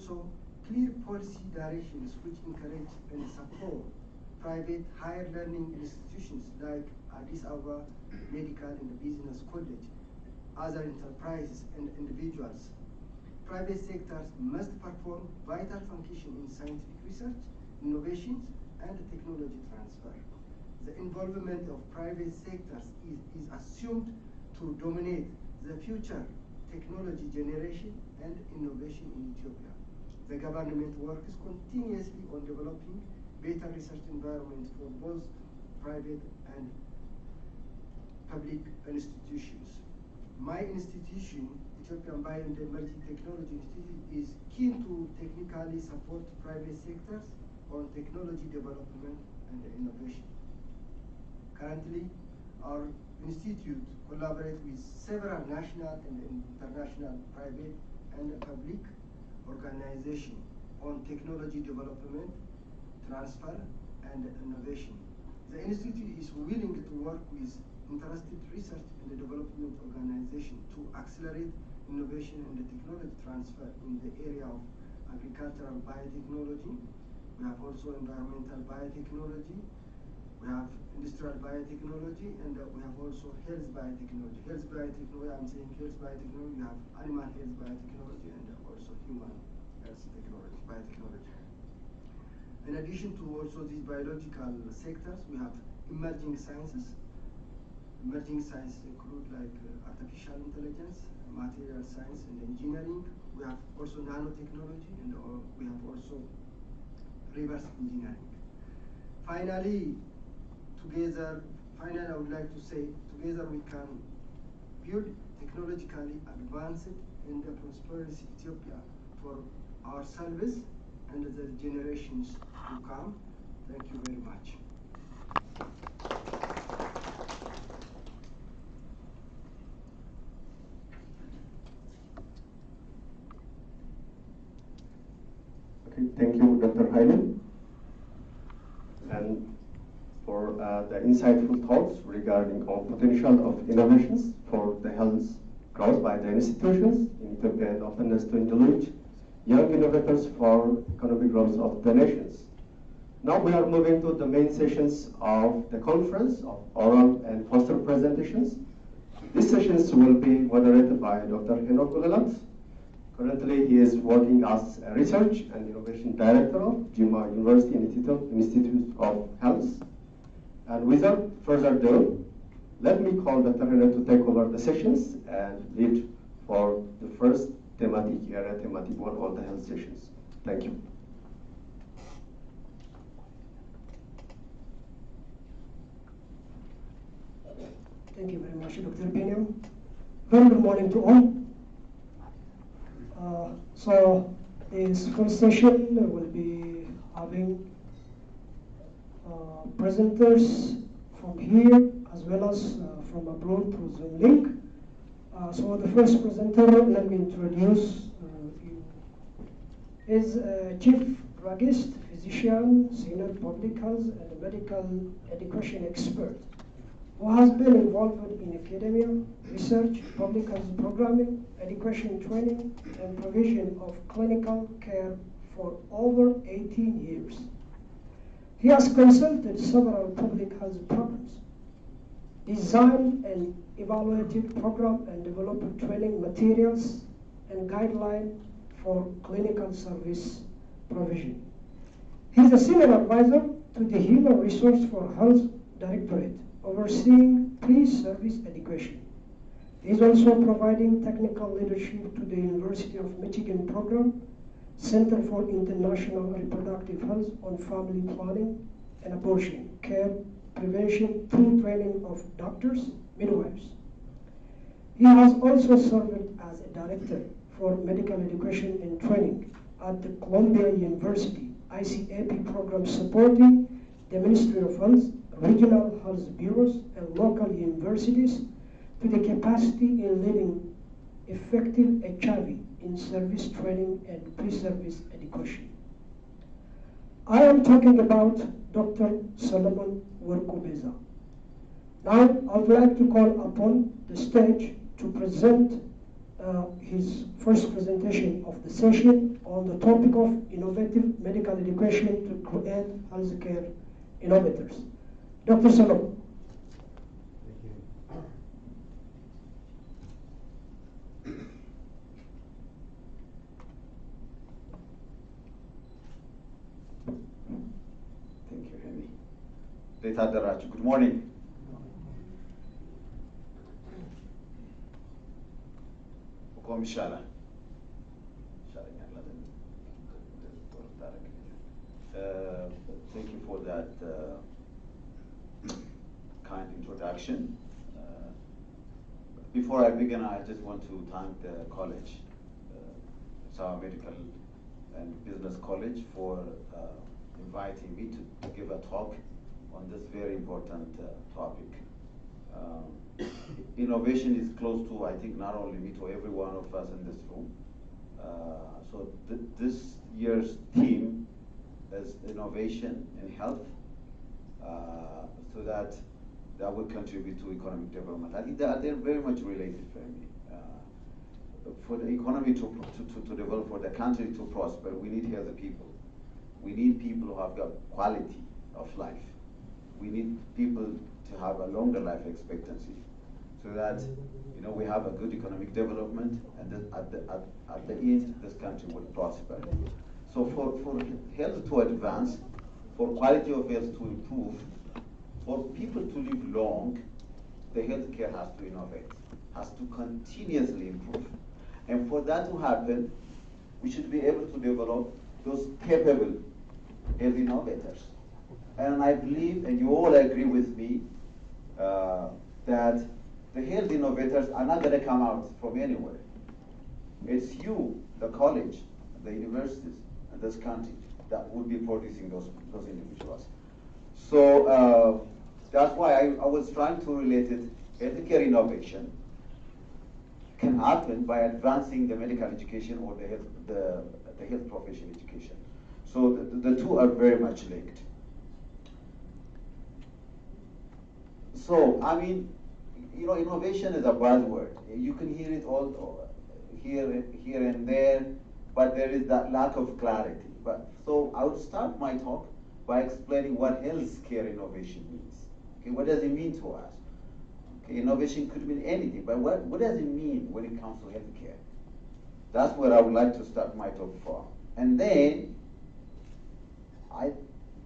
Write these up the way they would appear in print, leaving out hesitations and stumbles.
also clear policy directions which encourage and support private higher learning institutions like Addis Ababa Medical and Business College, other enterprises and individuals. Private sectors must perform vital function in scientific research, innovations, and technology transfer. The involvement of private sectors is assumed to dominate the future technology generation and innovation in Ethiopia. The government works continuously on developing better research environments for both private and public institutions. My institution, Ethiopian Bio and Emerging Technology Institute, is keen to technically support private sectors on technology development and innovation. Currently, our institute collaborates with several national and international private and public organizations on technology development, transfer, and innovation. The institute is willing to work with interested research and development organizations to accelerate innovation and technology transfer in the area of agricultural biotechnology. We have also environmental biotechnology. We have industrial biotechnology, and we have also health biotechnology. Health biotechnology, I'm saying health biotechnology, we have animal health biotechnology, and also human health technology, biotechnology. In addition to also these biological sectors, we have emerging sciences. Emerging sciences include like artificial intelligence, material science, and engineering. We have also nanotechnology, and we have also reverse engineering. Finally, I would like to say, together we can build technologically advanced and prosperous Ethiopia for ourselves and the generations to come. Thank you very much. Okay, thank you, Dr. Haile. And for the insightful thoughts regarding our potential of innovations for the health growth by the institutions in Ethiopia and openness to engage young innovators for economic growth of the nations. Now we are moving to the main sessions of the conference of oral and poster presentations. These sessions will be moderated by Dr. Henok Gulelat. Currently, he is working as a research and innovation director of Jimma University Institute of Health. And without further ado, let me call Dr. Henok to take over the sessions and lead for the first thematic area, thematic one, all the health sessions. Thank you. Thank you very much, Dr. Benyam. Very good morning to all. So this first session will be having presenters from here as well as from abroad through Zoom link. So the first presenter, let me introduce you, is Chief Druggist, Physician, Senior Public Health and Medical Education Expert, who has been involved in academia, research, public health programming, education training, and provision of clinical care for over 18 years. He has consulted several public health programs, designed and evaluated program and developed training materials and guidelines for clinical service provision. He is a senior advisor to the Human Resource for Health Directorate, overseeing pre-service education. He is also providing technical leadership to the University of Michigan program, Center for International Reproductive Health on Family Planning and Abortion Care Prevention through training of doctors, midwives. He has also served as a director for medical education and training at the Columbia University ICAP program, supporting the Ministry of Health, regional health bureaus, and local universities to the capacity in leading effective HIV in service training and pre-service education. I am talking about Dr. Solomon Werku-Beza. Now I would like to call upon the stage to present his first presentation of the session on the topic of innovative medical education to create healthcare innovators. Dr. Salom. Thank you, Henry. Data Darach, good morning. Thank you for that kind introduction. Before I begin, I just want to thank the college, Sawa Medical and Business College, for inviting me to give a talk on this very important topic. Innovation is close to, I think, not only me, to every one of us in this room. So this year's theme is innovation in health, so that will contribute to economic development. I think they're very much related for me. For the economy to develop, for the country to prosper, we need healthy people. We need people who have got quality of life. We need people to have a longer life expectancy, so that we have a good economic development, and then at the end, this country will prosper. So for health to advance, for quality of health to improve, for people to live long, the healthcare has to innovate, has to continuously improve. And for that to happen, we should be able to develop those capable health innovators. And I believe, and you all agree with me, that the health innovators are not going to come out from anywhere. It's you, the college, the universities, and this country that will be producing those individuals. So that's why I was trying to relate it. Healthcare innovation can happen by advancing the medical education or the health profession education. So the two are very much linked. So, I mean, innovation is a buzzword. You can hear it all here and there, but there is that lack of clarity. So I would start my talk by explaining what healthcare innovation means. Okay, what does it mean to us? Okay, innovation could mean anything, but what does it mean when it comes to healthcare? That's where I would like to start my talk from. And then,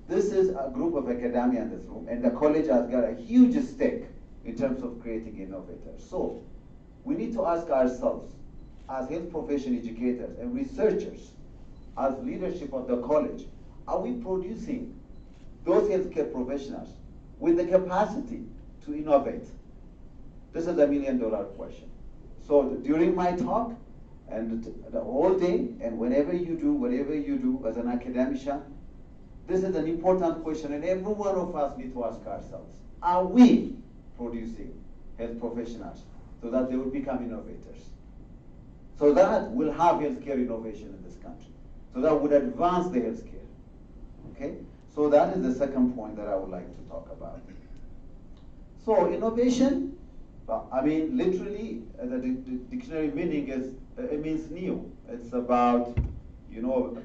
this is a group of academia in this room, and the college has got a huge stake in terms of creating innovators. So we need to ask ourselves, as health profession educators and researchers, as leadership of the college, are we producing those healthcare professionals with the capacity to innovate? This is a $1 million question. So during my talk, and the whole day, and whatever you do as an academician, this is an important question, and every one of us need to ask ourselves, are we producing health professionals so that they will become innovators? So that we'll have healthcare innovation in this country. So that would advance the healthcare. Okay? So that is the second point that I would like to talk about. So innovation, I mean, literally, the dictionary meaning is, it means new. It's about,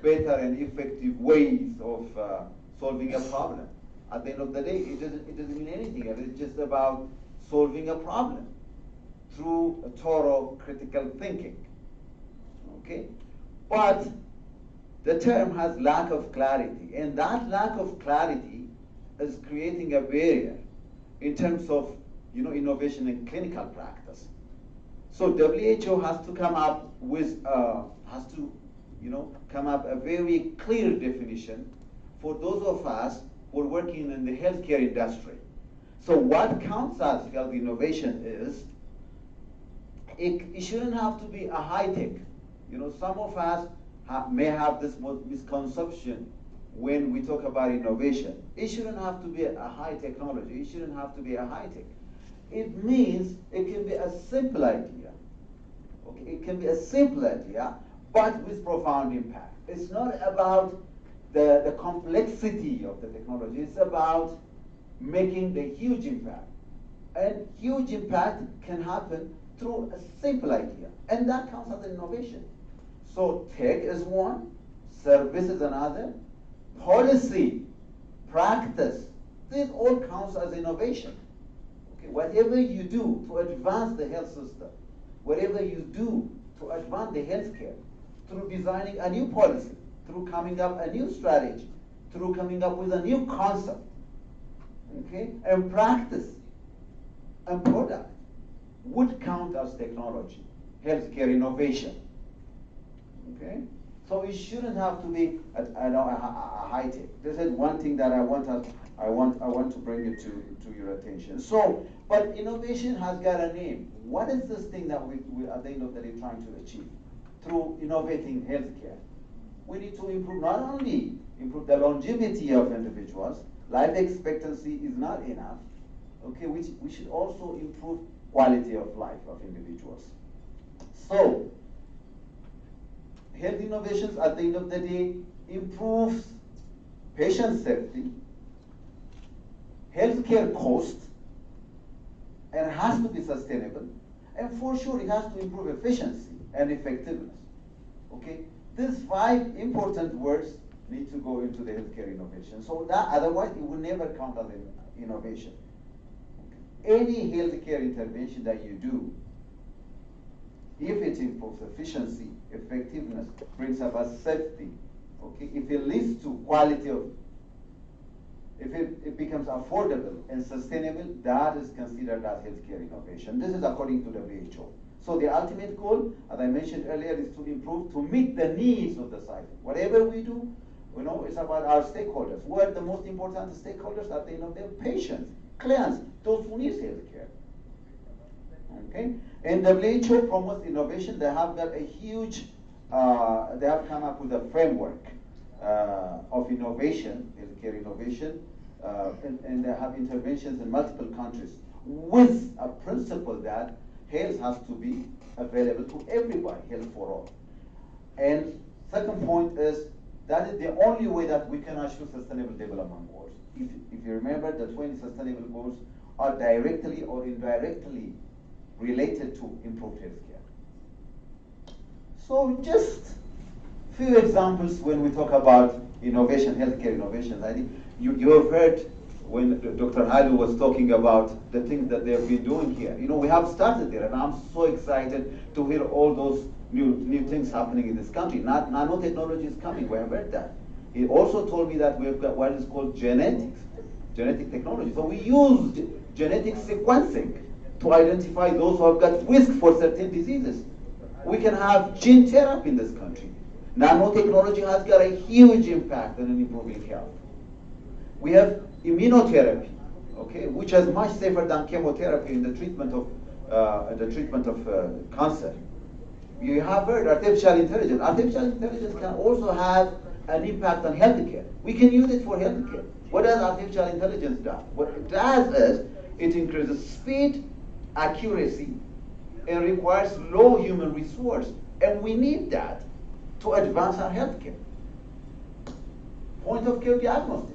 better and effective ways of solving a problem. At the end of the day, it doesn't mean anything. It's just about solving a problem through a thorough critical thinking. Okay? But the term has lack of clarity, and that lack of clarity is creating a barrier in terms of innovation in clinical practice. So WHO has to come up with come up a very clear definition for those of us who are working in the healthcare industry. So what counts as health innovation is, it shouldn't have to be a high tech. Some of us may have this misconception when we talk about innovation. It shouldn't have to be a high technology. It shouldn't have to be a high tech. It means it can be a simple idea. Okay, it can be a simple idea, but with profound impact. It's not about the complexity of the technology. It's about making the huge impact. And huge impact can happen through a simple idea, and that counts as an innovation. So tech is one, service is another, policy, practice, this all counts as innovation. Okay, whatever you do to advance the health system, whatever you do to advance the healthcare, through designing a new policy, through coming up a new strategy, through coming up with a new concept, okay, and practice and product would count as technology, healthcare innovation. Okay, so it shouldn't have to be a high tech. This is one thing that I want to bring it to your attention. So, but innovation has got a name. What is this thing that we at the end of the day trying to achieve through innovating healthcare? We need to improve, not only improve the longevity of individuals, life expectancy is not enough, okay, we should also improve quality of life of individuals. So, health innovations at the end of the day improves patient safety, healthcare cost, and has to be sustainable, and for sure it has to improve efficiency and effectiveness. Okay, these 5 important words need to go into the healthcare innovation. So that otherwise it will never count as an innovation. Okay. Any healthcare intervention that you do, if it improves efficiency, effectiveness, brings about safety, okay, if it leads to quality of, if it becomes affordable and sustainable, that is considered as healthcare innovation. This is according to the WHO. So the ultimate goal, as I mentioned earlier, is to improve, to meet the needs of the society. Whatever we do, it's about our stakeholders. Who are the most important stakeholders at the end of the day? Patients, clients, those who need healthcare. Okay, and WHO promotes innovation. They have got a huge, they have come up with a framework of innovation, healthcare innovation, and they have interventions in multiple countries with a principle that health has to be available to everybody, health for all. And second point is that is the only way that we can achieve sustainable development goals. If you remember, the 20 sustainable goals are directly or indirectly related to improved healthcare. So just few examples when we talk about innovation, healthcare innovations. I think you have heard when Dr. Halu was talking about the things that they have been doing here. We have started there, and I'm so excited to hear all those new things happening in this country. Nanotechnology is coming, we have heard that. He also told me that we've got what is called genetic technology. So we used genetic sequencing to identify those who have got risk for certain diseases. We can have gene therapy in this country. Nanotechnology has got a huge impact on improving health. We have immunotherapy, okay, which is much safer than chemotherapy in the treatment of cancer. You have heard artificial intelligence. Artificial intelligence can also have an impact on healthcare. We can use it for healthcare. What does artificial intelligence do? What it does is it increases speed, accuracy, and requires low human resource. And we need that to advance our healthcare. Point of care diagnostics.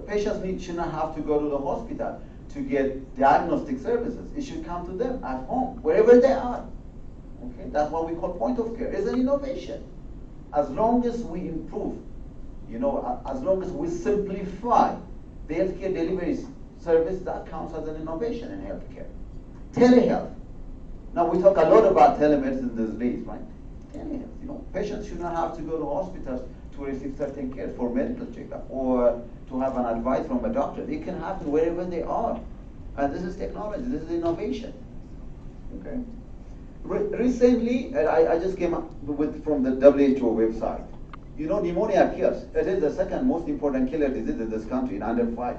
Patients should not have to go to the hospital to get diagnostic services. It should come to them at home, wherever they are. Okay, that's what we call point of care. It's an innovation. As long as we improve, as long as we simplify the healthcare delivery service, that counts as an innovation in healthcare. Telehealth. Now we talk a lot about telemedicine these days, right? Telehealth. Patients should not have to go to hospitals to receive certain care for medical checkup or to have an advice from a doctor. It can happen wherever they are. And this is technology, this is innovation. Okay. Recently, I just came up from the WHO website. Pneumonia kills. It is the second most important killer disease in this country in under 5.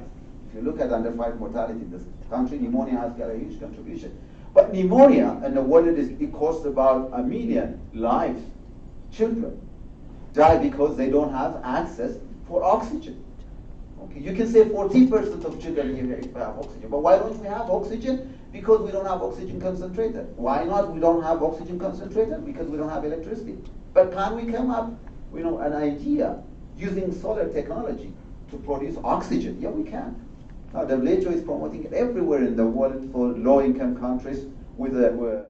If you look at under 5 mortality in this country, pneumonia has got a huge contribution. But pneumonia in the world, it costs about 1 million lives. Children die because they don't have access for oxygen. Okay, you can say 40% of children here have oxygen, but why don't we have oxygen? Because we don't have oxygen concentrator. Why not? We don't have oxygen concentrator because we don't have electricity. But can we come up, an idea using solar technology to produce oxygen? Yeah, we can. Now, WHO is promoting it everywhere in the world for low-income countries with a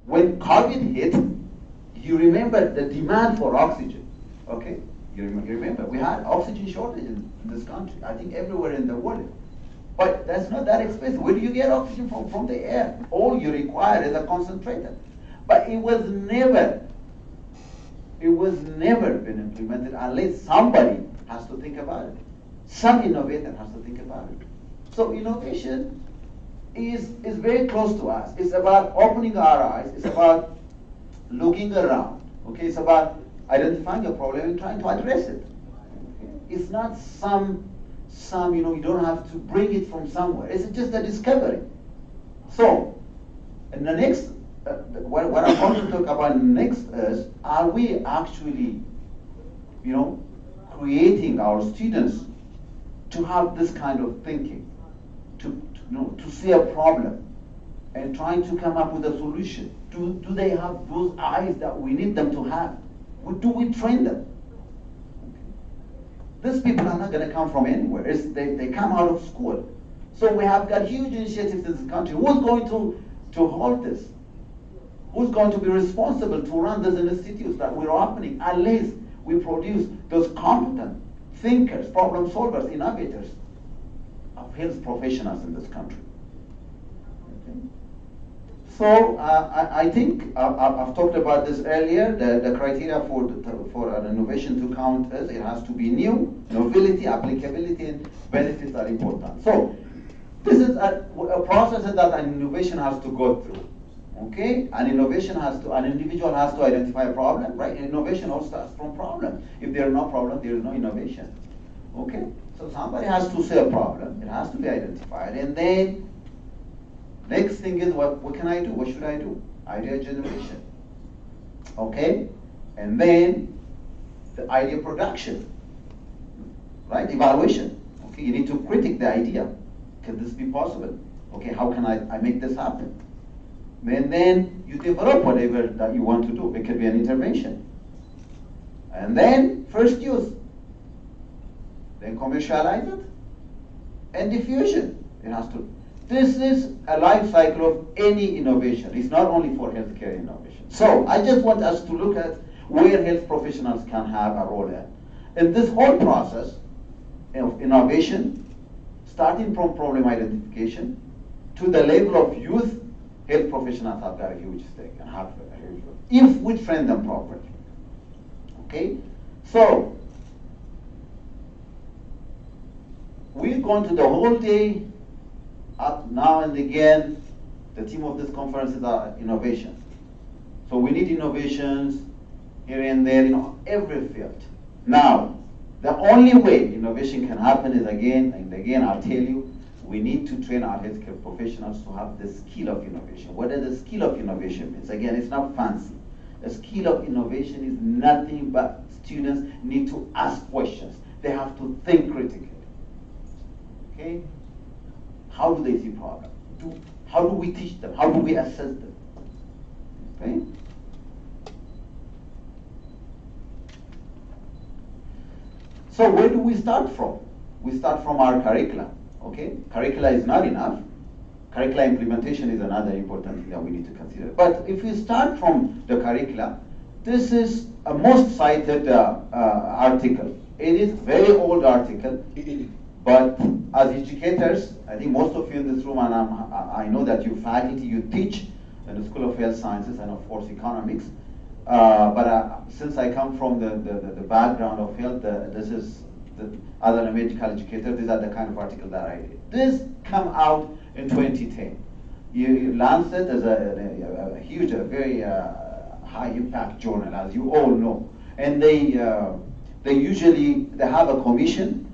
when COVID hit, you remember the demand for oxygen, okay? You remember, we had oxygen shortage in this country, I think everywhere in the world. But that's not that expensive. Where do you get oxygen from? From the air. All you require is a concentrator. But it was never been implemented unless somebody has to think about it. Some innovator has to think about it. So innovation is very close to us. It's about opening our eyes. It's about looking around. Okay, it's about identifying a problem and trying to address it. Okay? It's not some you don't have to bring it from somewhere. It's just a discovery. So, in the next, what I'm going to talk about next is, are we actually, creating our students to have this kind of thinking, to see a problem and trying to come up with a solution? Do they have those eyes that we need them to have? Do we train them? These people are not going to come from anywhere. They come out of school. So we have got huge initiatives in this country. Who's going to hold this? Who's going to be responsible to run these institutes that we're opening unless we produce those competent thinkers, problem solvers, innovators of health professionals in this country? Okay. So I think I've talked about this earlier. The criteria for an innovation to count is it has to be new, novelty, applicability, and benefits are important. So this is a process that an innovation has to go through. Okay, an individual has to identify a problem, right? Innovation all starts from problem. If there is no problem, there is no innovation. Okay, so somebody has to say a problem. It has to be identified, and then next thing is what can I do? What should I do? Idea generation. Okay? And then the idea production. Right? Evaluation. Okay, you need to critique the idea. Can this be possible? Okay, how can I make this happen? And then you develop whatever that you want to do. It could be an intervention. And then first use. Then commercialize it. And diffusion. It has to. This is a life cycle of any innovation. It's not only for healthcare innovation. So I just want us to look at where health professionals can have a role in this whole process of innovation, starting from problem identification to the level of youth. Health professionals have got a huge stake and have a huge role if we train them properly. Okay, so we've gone to the whole day. Up now and again, the theme of this conference is innovation. So we need innovations here and there in every field. Now, the only way innovation can happen is again and again, I'll tell you, we need to train our healthcare professionals to have the skill of innovation. What does the skill of innovation mean? Again, it's not fancy. The skill of innovation is nothing but students need to ask questions. They have to think critically. Okay? How do they see problems? How do we teach them? How do we assess them? Okay? So where do we start from? We start from our curricula. Okay? Curricula is not enough. Curricula implementation is another important thing that we need to consider. But if we start from the curricula, this is a most cited article. It is a very old article. But as educators, I think most of you in this room, and I know that you faculty, you teach in the School of Health Sciences and of course economics. But since I come from the background of health, this is as a medical educator, these are the kind of articles that I did. This come out in 2010. Lancet is a huge, very high impact journal, as you all know, and they usually have a commission.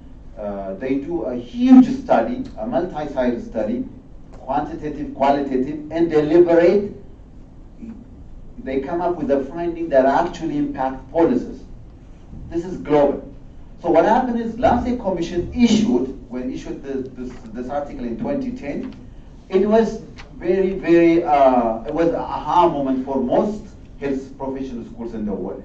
They do a huge study, a multi-site study, quantitative, qualitative, and deliberate. They come up with a finding that actually impact policies. This is global. So what happened is Lancet Commission issued this article in 2010. It was very, it was an aha moment for most health professional schools in the world.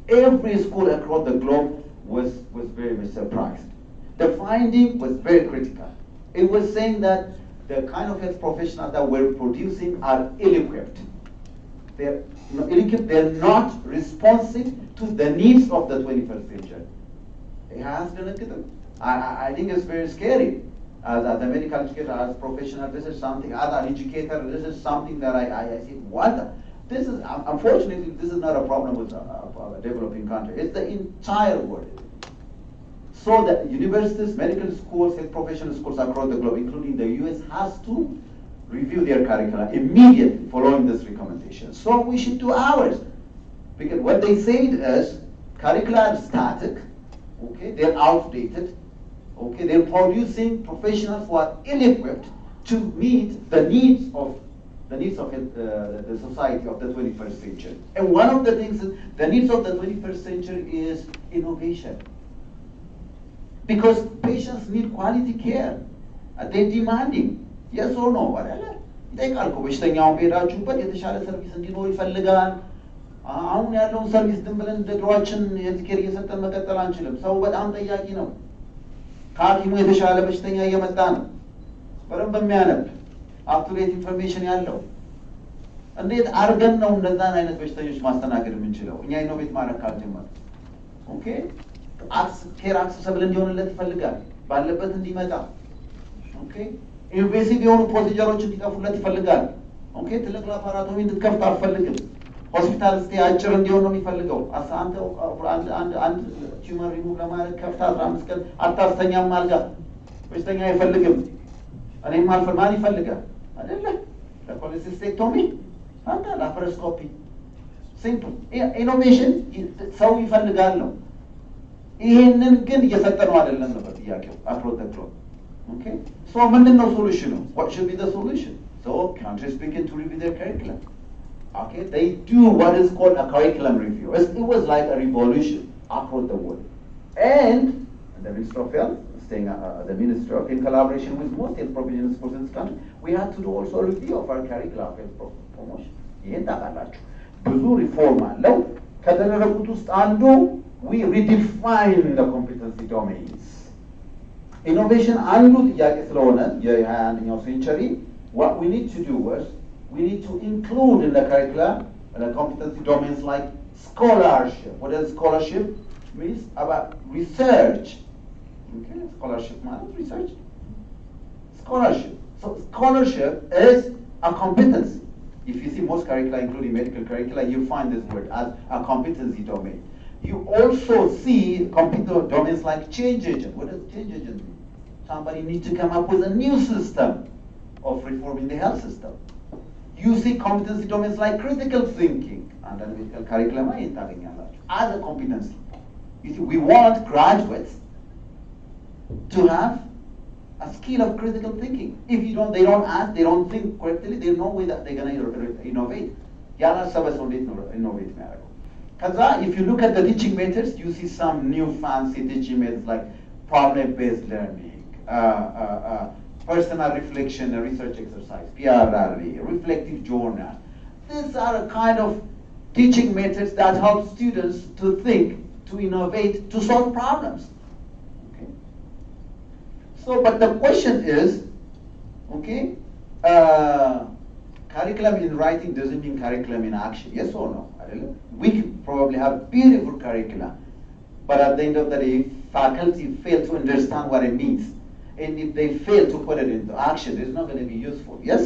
Every school across the globe was very much surprised. The finding was very critical. It was saying that the kind of health professionals that we're producing are ill-equipped. They're ill-equipped, they're not responsive to the needs of the 21st century. I think it's very scary. As a medical educator, as a professional, this is something, as an educator, this is something that I see, what? This is, unfortunately, this is not a problem with a developing country. It's the entire world. So the universities, medical schools, health professional schools across the globe, including the US, has to review their curricula immediately following this recommendation. So we should do ours. Because what they said is, curricula are static, okay, they're outdated, okay, they're producing professionals who are ill-equipped to meet the needs of the society of the 21st century. And one of the things is, the needs of the 21st century is innovation. Because patients need quality care. They're demanding. Yes or no? ይጠይቃል እኮ በሽተኛውን በሄዳችሁበት የተሻለ ሰርቪስ እንዲኖር ይፈልጋል። አሁን ያለውን ሰርቪስ ዝም ብለን እንደ ድሮአችን ሄልዝ ኬር እየሰጠን መቀጠል አንችልም። ሰው በጣም ጠያቂ ነው። ከሐኪሙ የተሻለ በሽተኛ እየመጣ ነው። በደንብ የሚያነብ አፕቱዴት ኢንፎርሜሽን ያለው። እንዴት አድርገን ነው እነዛን አይነት በሽተኞች ማስተናገድ የምንችለው? እኛ ኢኖቬት ማድረግ ካልጀመርን። ኦኬ ኬር አክሰሰብል እንዲሆንለት ይፈልጋል። ባለበት እንዲመጣ። ኦኬ ኢንቬሲቭ የሆኑ ፕሮሲጀሮች እንዲጠፉለት ይፈልጋል። ኦኬ ትልቅ ላፓራቶሚ እንድትከፍት አልፈልግም። ሆስፒታል ስቴ አጭር እንዲሆን ነው የሚፈልገው። አንድ ቲዩመር ሪሙቭ ለማድረግ ከፍታ 15 ቀን አታስተኛም አልጋ። በሽተኛ አይፈልግም። እኔም አልፈልግ ማን ይፈልጋል? አይደለ? ለኮሌሲስቴክቶሚ አንተ ላፓሮስኮፒ ሲምፕል ኢኖቬሽን ሰው ይፈልጋል ነው። ይሄንን ግን እየሰጠነው አይደለም ነበር ጥያቄው አፕሮተክሎ Okay, so ምንድነው solution? What should be the solution? So countries begin to review their curriculum. Okay, they do what is called a curriculum review. It was like a revolution across the world. And the Minister of Health, the Minister in collaboration with most health professionals in this country, we had to do also a review of our curriculum of health promotion. ይሄን ታውቃላችሁ። ብዙ ሪፎርም አለው። ከተደረጉት ውስጥ አንዱ we redefine the competency domains. Innovation አንዱ ጥያቄ ስለሆነ የ21ኛው ሴንቸሪ what we need to do is we need to include in the curriculum the competency domains like scholarship. What does scholarship means? About research. Okay, scholarship means research. Scholarship. So scholarship is a competency. If you see most curricula, including medical curricula, you find this word as a competency domain. You also see competency domains like change agent. What does change agent mean? Somebody needs to come up with a new system of reforming the health system. You see competency domains like critical thinking and analytical curriculum as a competency. You see, we want graduates to have a skill of critical thinking. If they don't ask, they don't think correctly, there's no way that they're going to innovate. If you look at the teaching methods, you see some new fancy teaching methods like problem-based learning, personal reflection and research exercise, PRRE, reflective journal. These are a kind of teaching methods that help students to think, to innovate, to solve problems. Okay? So, but the question is, okay, curriculum in writing doesn't mean curriculum in action. Yes or no? We probably have beautiful curricula, but at the end of the day, faculty fail to understand what it means. And if they fail to put it into action, it's not going to be useful. Yes?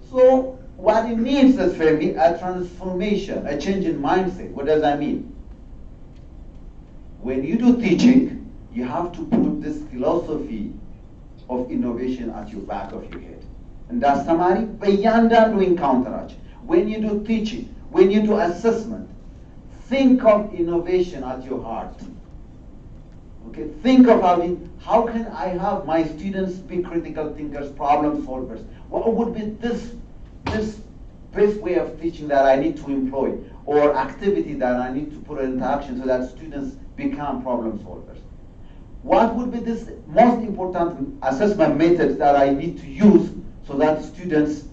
So what it means is for me a transformation, a change in mindset. What does that mean? When you do teaching, you have to put this philosophy of innovation at your back of your head. And that's Tamari, በእያንዳንዱ encounter. When you do teaching, when you do assessment, think of innovation at your heart. Okay, think of how can I have my students be critical thinkers, problem solvers? What would be this best way of teaching that I need to employ, or activity that I need to put into action so that students become problem solvers. What would be this most important assessment methods that I need to use so that students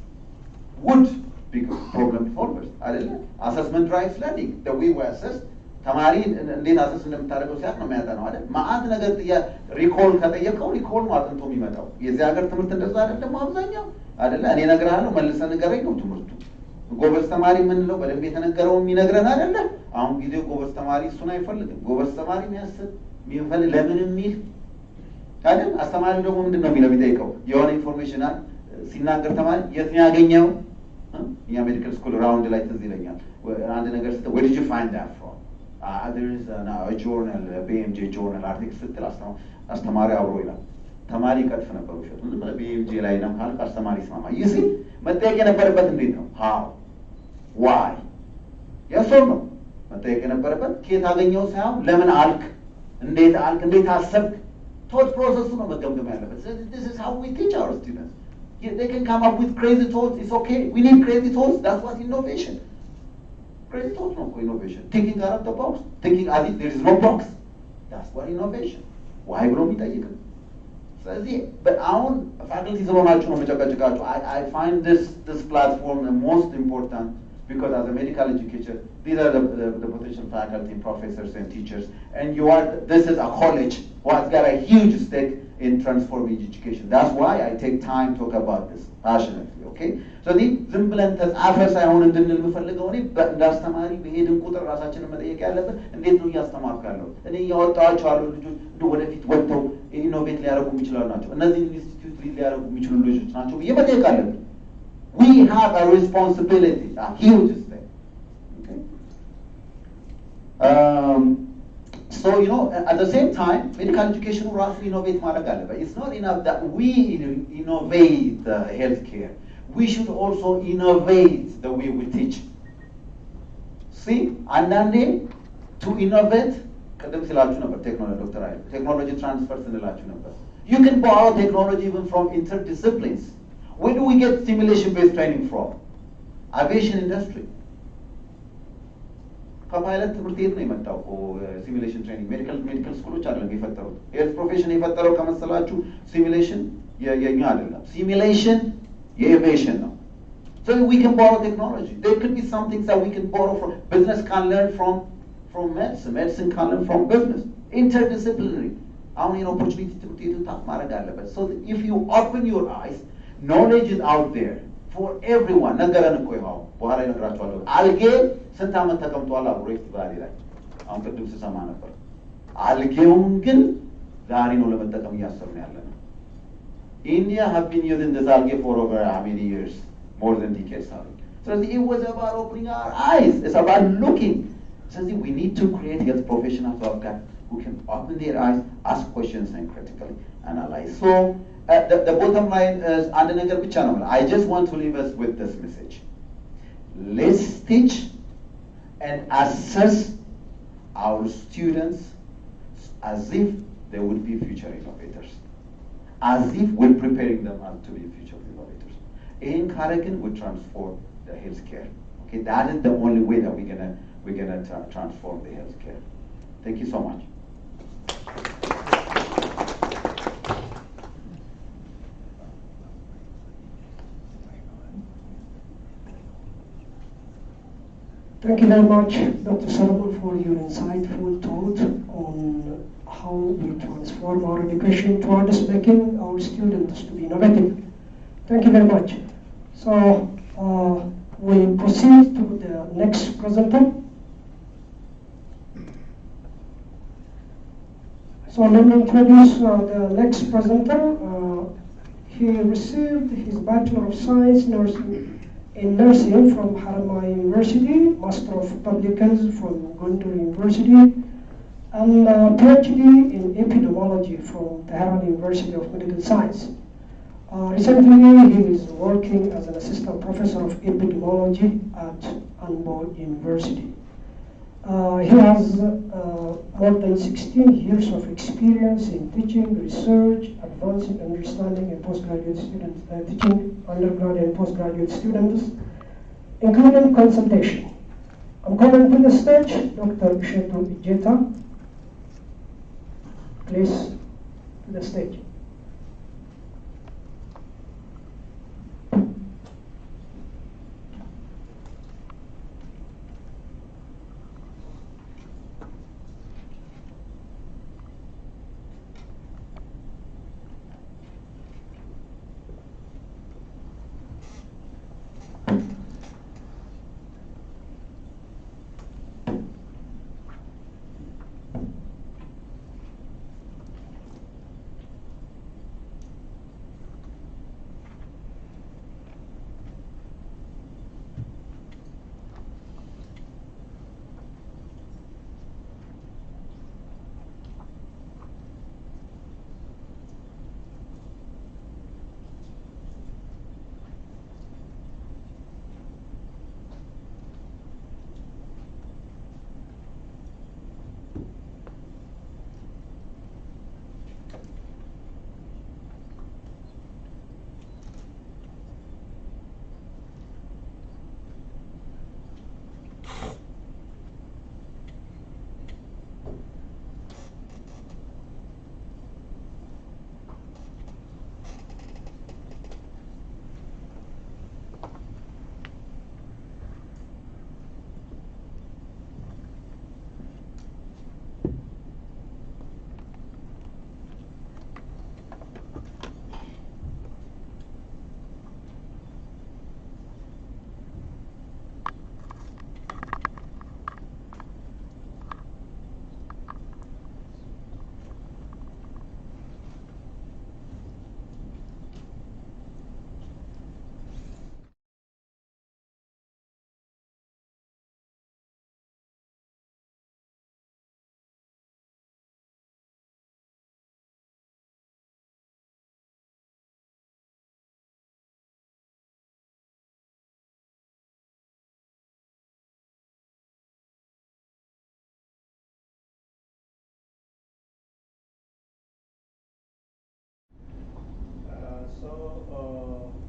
would become problem solvers? Assessment drives learning. The way we assess, ተማሪ እንዴት አሰስ እንደምታደርገው ሲያቅ ነው የሚያጠናው አይደል? ማአት ነገር ሪኮል ከጠየቀው ሪኮል ነው አጥንቶ የሚመጣው። የዚህ ሀገር ትምህርት እንደዛ አይደለም አብዛኛው አይደለ? እኔ እነግርሃለሁ መልሰህ ንገረኝ ነው ትምህርቱ። ጎበዝ ተማሪ የምንለው በደንብ የተነገረው የሚነግረን አይደለ? አሁን ጊዜው ጎበዝ ተማሪ እሱን አይፈልግም። ጎበዝ ተማሪ የሚያስብ የሚፈልግ ለምን የሚል አይደል? አስተማሪ ደግሞ ምንድን ነው የሚለው የሚጠይቀው የሆነ ኢንፎርሜሽን ሲናገር ተማሪ የት ነው ያገኘው? እኛ ሜዲካል ስኩል ራውንድ ላይ ትዝ ይለኛል አንድ ነገር ስትል where did you find that from? There is a journal, a BMJ journal article ስትል አስተማሪ አብሮ ይላል። ተማሪ ቀጥፍ ነበር ውሸት ምንም BMJ ላይ ነው ካልክ አስተማሪ ይስማማ። ይሲ መጠየቅ የነበረበት እንዴት ነው? how why yes or no መጠየቅ የነበረበት ከየት አገኘው ሳይሆን ለምን አልክ፣ እንዴት አልክ፣ እንዴት አሰብክ። thought process ነው መገምገም ያለበት። This is how we teach our students. They can come up with crazy thoughts. It's okay. We need crazy thoughts. That's what innovation. Crazy thoughts, no innovation. Thinking out of the box. Thinking as if there is no box. That's what innovation. Why don't we take it? So but our faculties I find this platform the most important because as a medical educator, these are the potential faculty, professors and teachers, and this is a college what's got a huge stake in transforming education. That's why I take time to talk about this passionately, okay? So ዝም ብለን ተጻፈ ሳይሆን እንድንል የምፈልገው እኔ እንዳስተማሪ በሄድን ቁጥር ራሳችንን መጠየቅ ያለብን እንዴት ነው እያስተማርኩ ያለው? እኔ እያወጣኋቸው ያሉ ልጆች ወደፊት ወጥተው ኢኖቬት ሊያደርጉ የሚችሉ ናቸው፣ እነዚህ ኢንስቲትዩት ሊያደርጉ የሚችሉ ልጆች ናቸው ብዬ መጠየቅ አለብን። We have a responsibility, a huge step. Okay? So, at the same time, medical education will also innovate Madagascar. But it's not enough that we innovate healthcare. We should also innovate the way we teach. See, and then to innovate, technology transfers in the you can borrow technology even from interdisciplines. Where do we get simulation-based training from? Aviation industry. ከፓይለት ትምህርት ቤት ነው የመጣው ሲሙሌሽን ትሬኒንግ ሜዲካል ስኩሎች አይደለም የፈጠሩት። ሄልዝ ፕሮፌሽን የፈጠረው ከመሰላችሁ ሲሙሌሽን የኛ አይደለም። ሲሙሌሽን የኤቪዬሽን ነው። So we can borrow technology. There could be some things that we can borrow from. Business can learn from medicine. Medicine can learn from business. Interdisciplinary. አሁን opportunity ትምህርት ቤቱ ታፍ ማድረግ አለበት. So if you open your eyes, knowledge is out there for everyone. ነገረን እኮ ይኸው በኋላ ይነግራችኋለሁ። አልጌ ስንት ዓመት ተቀምጧል አብሮት ቫሊ ላይ አሁን ቅድም ስሰማ ነበር። አልጌውን ግን ዛሬ ነው ለመጠቀም እያሰብን ያለነው። India have been using this algae for over how many years? More than decades now. So it was about opening our eyes. It's about looking. So we need to create health professionals who can open their eyes, ask questions and critically analyze. So the bottom line is, I just want to leave us with this message. Let's teach and assess our students as if they would be future innovators, as if we're preparing them to be future innovators. In Karakin, we transform the healthcare. Okay, that is the only way that we're gonna transform the healthcare. Thank you so much. Thank you very much, Dr. Solomon, for your insightful thought on how we transform our education towards making our students to be innovative. Thank you very much. So we proceed to the next presenter. So let me introduce the next presenter. He received his Bachelor of Science in Nursing from Haramaya University, Master of Public Health from Gondar University, and PhD in Epidemiology from Tehran University of Medical Science. Recently, he is working as an assistant professor of epidemiology at Anbo University. He has more than 16 years of experience in teaching, research, advancing understanding and postgraduate students, teaching undergraduate and postgraduate students, including consultation. I'm calling to the stage Dr. Shetu Ijeta. please, to the stage.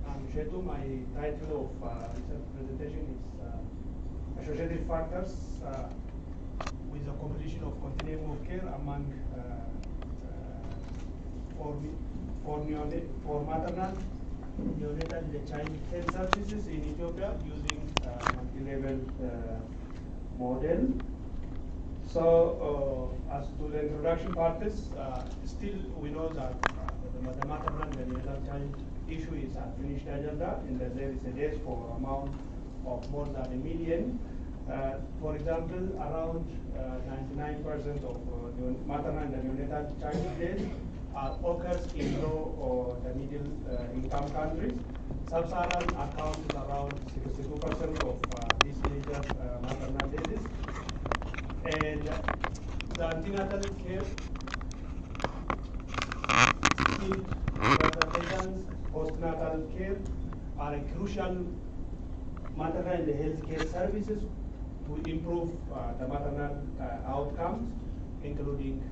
I'm Shetu. My title of research presentation is Associated Factors with the completion of continuum of care among for maternal, neonatal, and child health services in Ethiopia using multi-level model. So, as to the introduction part is, still we know that the maternal and neonatal child issue is unfinished agenda, and that there is a death for amount of more than 1 million. For example, around 99% of maternal and neonatal child deaths occurs in low or the middle income countries. Sub-Saharan accounts around 62% of these major maternal deaths. And the antenatal care, skilled consultations, postnatal care are a crucial maternal and healthcare services to improve the maternal outcomes, including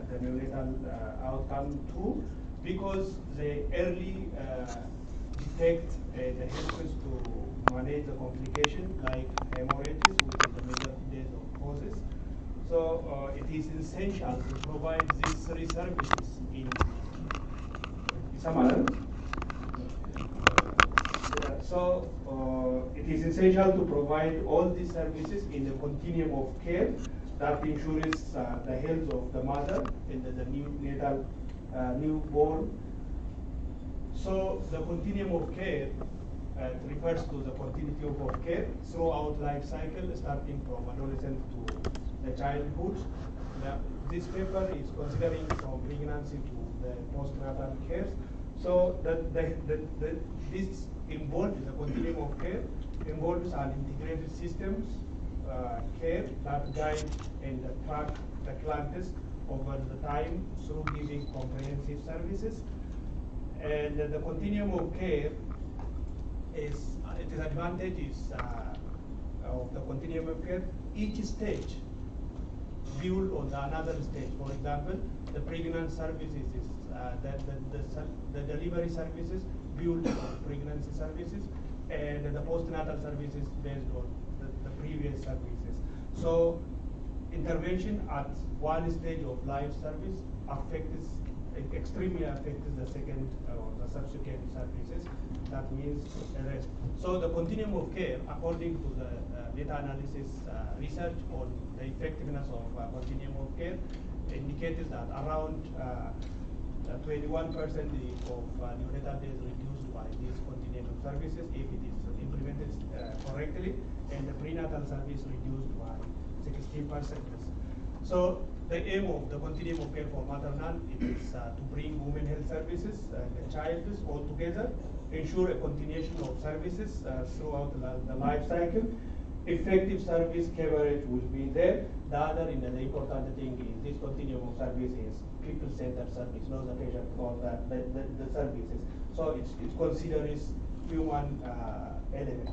the neonatal outcome too, because they early detect the helps to manage the complication like hemorrhages, which is the major death of causes. So it is essential to provide these three services in Samaran. It is essential to provide all these services in the continuum of care that ensures the health of the mother and the neonatal newborn. So the continuum of care refers to the continuity of care throughout life cycle, starting from adolescent to the childhood. This paper is considering from pregnancy to the postnatal care. So this involves the continuum of care, involves an integrated systems care that guide and track the clients over the time through giving comprehensive services. And the continuum of care is its advantages of the continuum of care. Each stage build on another stage. For example, the pregnant services is the delivery services build on pregnancy services, and the postnatal services based on the previous services. So intervention at one stage of life service extremely affects the second or the subsequent services. That means the rest. So the continuum of care, according to the meta-analysis research on the effectiveness of continuum of care, indicates that around 21% of neonatal days reduced by these continuum of services if it is implemented correctly, and the prenatal service reduced by 16%. So the aim of the continuum of care for maternal is to bring women health services and the child all together, ensure a continuation of services throughout the life cycle. Effective service coverage will be there. The other the important thing is this continuum of service is people-centered service, not the patient or the services. So it considers human element.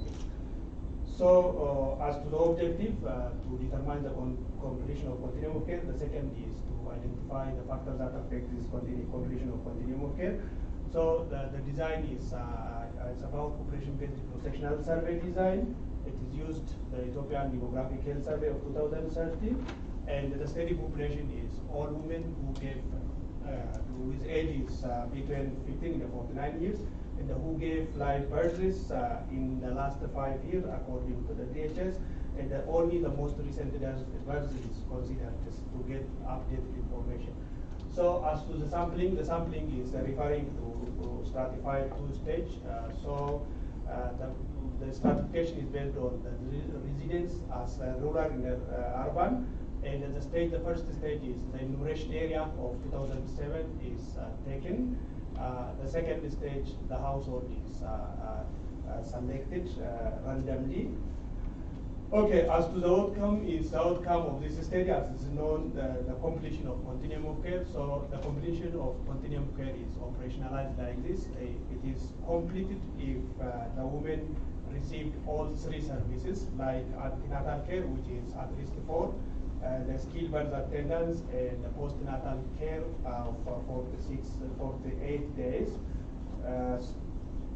So as to the objective, to determine the completion of continuum of care, the second is to identify the factors that affect this completion of continuum of care. So the design is it's about population-based cross-sectional survey design. It is used the Ethiopian Demographic Health Survey of 2013, and the study population is all women who gave whose age is between 15 and 49 years, and who gave live births in the last 5 years according to the DHS, and only the most recent births is considered to get updated information. So as to the sampling is referring to stratified two-stage. The stratification is based on the residents as rural and urban, and the first stage is the enumeration area of 2007 is taken. The second stage, the household is selected randomly. Okay, as to the outcome is the outcome of this study, as is known, the completion of continuum of care. So the completion of continuum of care is operationalized like this. It is completed if the woman received all three services, like antenatal care, which is at least 4, the skilled birth attendance, and the postnatal care for 48 days.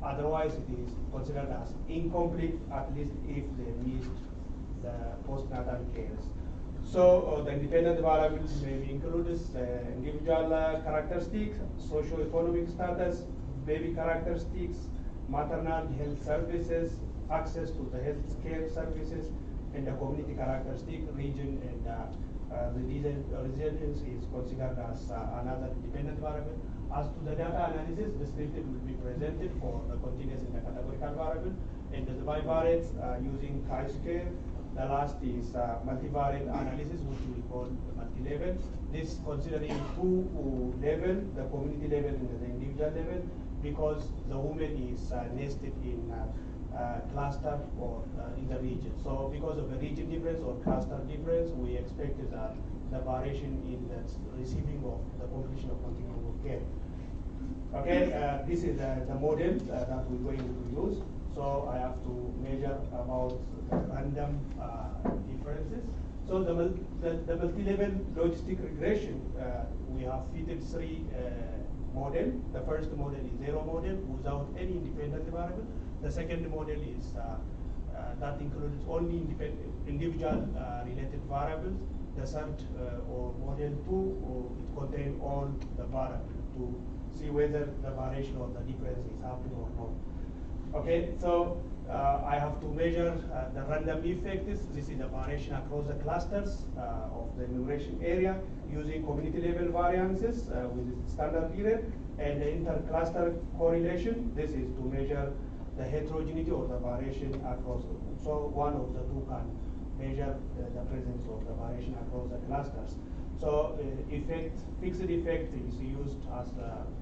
Otherwise, it is considered as incomplete, at least if they missed the postnatal cares. So the independent variables may include individual characteristics, socio-economic status, baby characteristics, maternal health services, access to the health care services, and the community characteristic, region, and resilience is considered as another independent variable. As to the data analysis, the descriptive will be presented for the continuous and the categorical variable, and the bivariates using chi-square. The last is multivariate analysis, which we call multi-level. This considering 2 levels, the community level and the individual level, because the woman is nested in cluster or in the region. So because of the region difference or cluster difference, we expect that the variation in the receiving of the completion of continuum of care. Okay, this is the model that we're going to use. So I have to measure about random differences. So the multi-level logistic regression, we have fitted 3 models. The first model is 0 model without any independent variable. The second model is that includes only individual related variables. The third or model 2, it contains all the variables to see whether the variation or the difference is happening or not. Okay, so I have to measure the random effects. This is the variation across the clusters of the enumeration area using community level variances with standard period, and the inter-cluster correlation. This is to measure the heterogeneity or the variation across. So one of the 2 can measure the presence of the variation across the clusters. So fixed effect is used as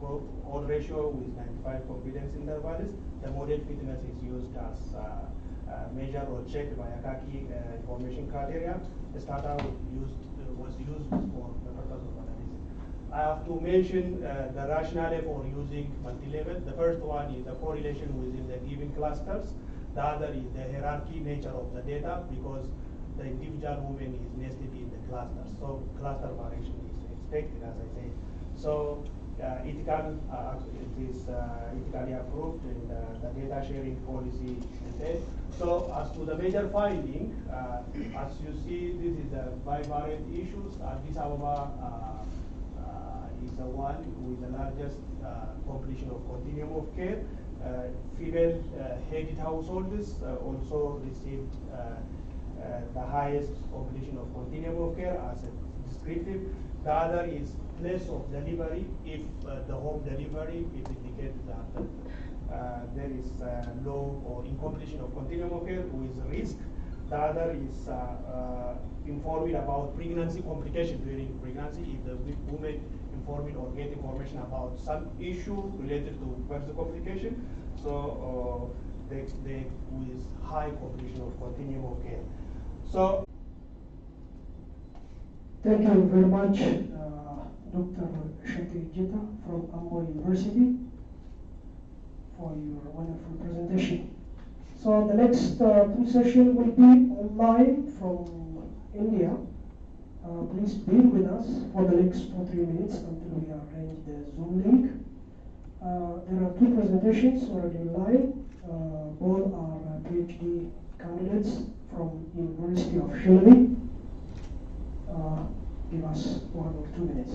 odd ratio with 95 confidence intervals. The model fitness is used as measure or checked by Akaki information criteria. The starter was used for the purpose of analysis. I have to mention the rationale for using multi-level. The first one is the correlation within the given clusters. The other is the hierarchy nature of the data, because the individual woman is nested in the cluster. So cluster variation is expected, as I said. So ethically approved and the data sharing policy is there. So as to the major finding, as you see, this is the bivalent issues. Addis Ababa is the one with the largest completion of continuum of care. Female-headed households also received the highest completion of continuum of care as a descriptive. The other is place of delivery. If the home delivery, it indicates that there is low or incompletion of continuum of care with risk. The other is informing about pregnancy complication during pregnancy. If the woman informing or get information about some issue related to birth complication, so they with high completion of continuum of care. So. Thank you very much, Dr. Shakir Jita from Ambo University, for your wonderful presentation. So the next two sessions will be online from India. Please be with us for the next 2 or 3 minutes until we arrange the Zoom link. There are two presentations already live. Both are PhD candidates from University of Shelby. Give us 1 or 2 minutes.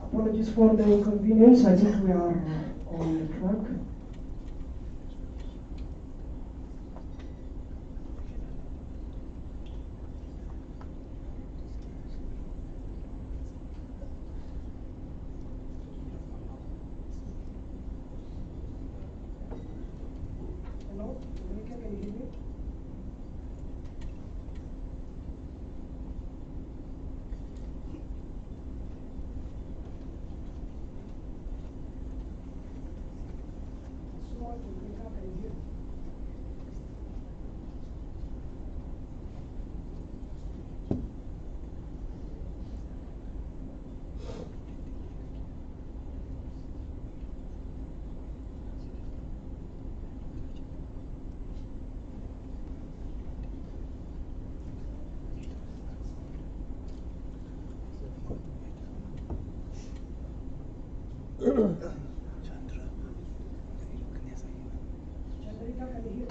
Apologies for the inconvenience. I think we are on the track. Hello, Monica, can you hear me? Chandrika, can you hear?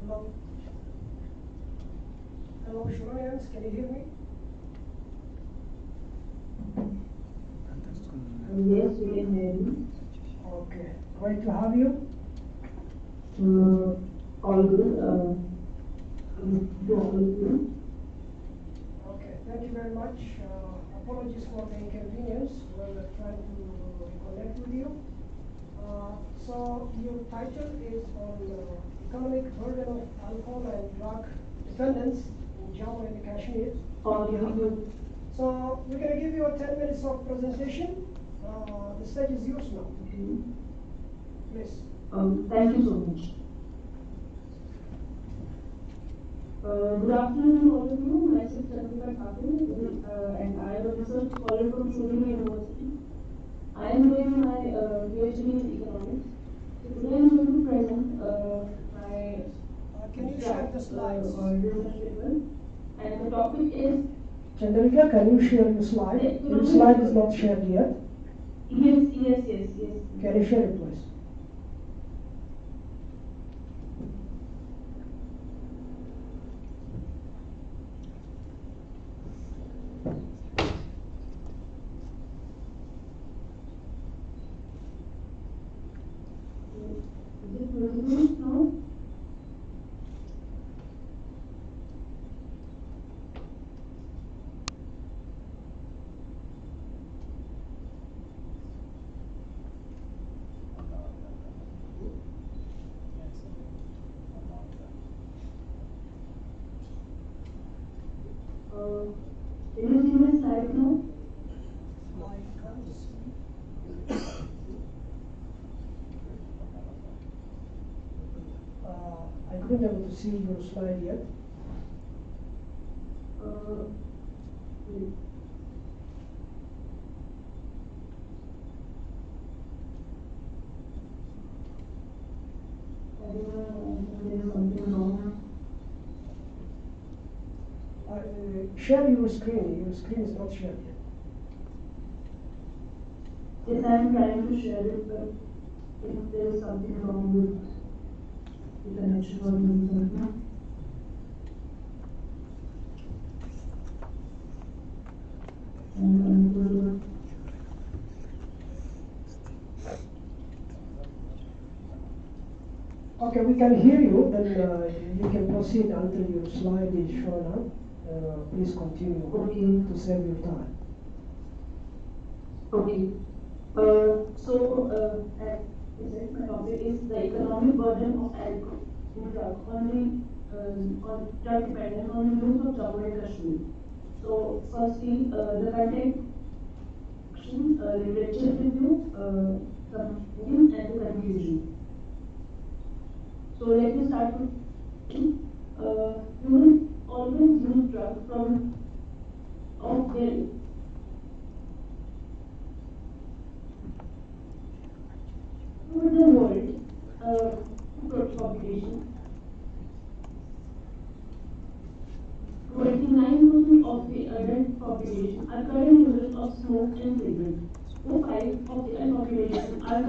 Hello? Hello, Shuronians, can you hear me? Yes, we can hear you. Okay, great to have you. All good. To all of you. Okay, thank you very much. Apologies for the inconvenience when we're trying to reconnect with you. So your title is on economic burden of alcohol and drug dependence in Jammu and Kashmir. All good. So we're going to give you 10 minutes of presentation. The stage is yours now. Okay. Please. Thank you so much. Good afternoon, all of you. Myself Chandrika Thakur, and I am a research scholar from Surya University. I am doing my PhD in economics. So today I am going to present my Can you share the slides? research paper, and the topic is. Chandrika, can you share your slide? Your slide is not shared yet. Yes. Can you share it, please? Is it visible now? Can you see my slide now? I couldn't able to see your slide yet. Wait. I don't know, there is something wrong. Share your screen. Your screen is not shared yet. Yes, I am trying to share it, but if there is something wrong with the connection or something. Okay, we can hear you. Then you can proceed until your slide is shown up. Please continue to save your time. Okay. My topic is the economic burden of alcohol in drug on drug dependent on the youth of Jammu and Kashmir. So, firstly, the content, literature review, some and the conclusion. So, let me start with humans always use drugs from of their over the world population. 29% of the adult population are current users of smoke and cigarettes. 5% of the adult population are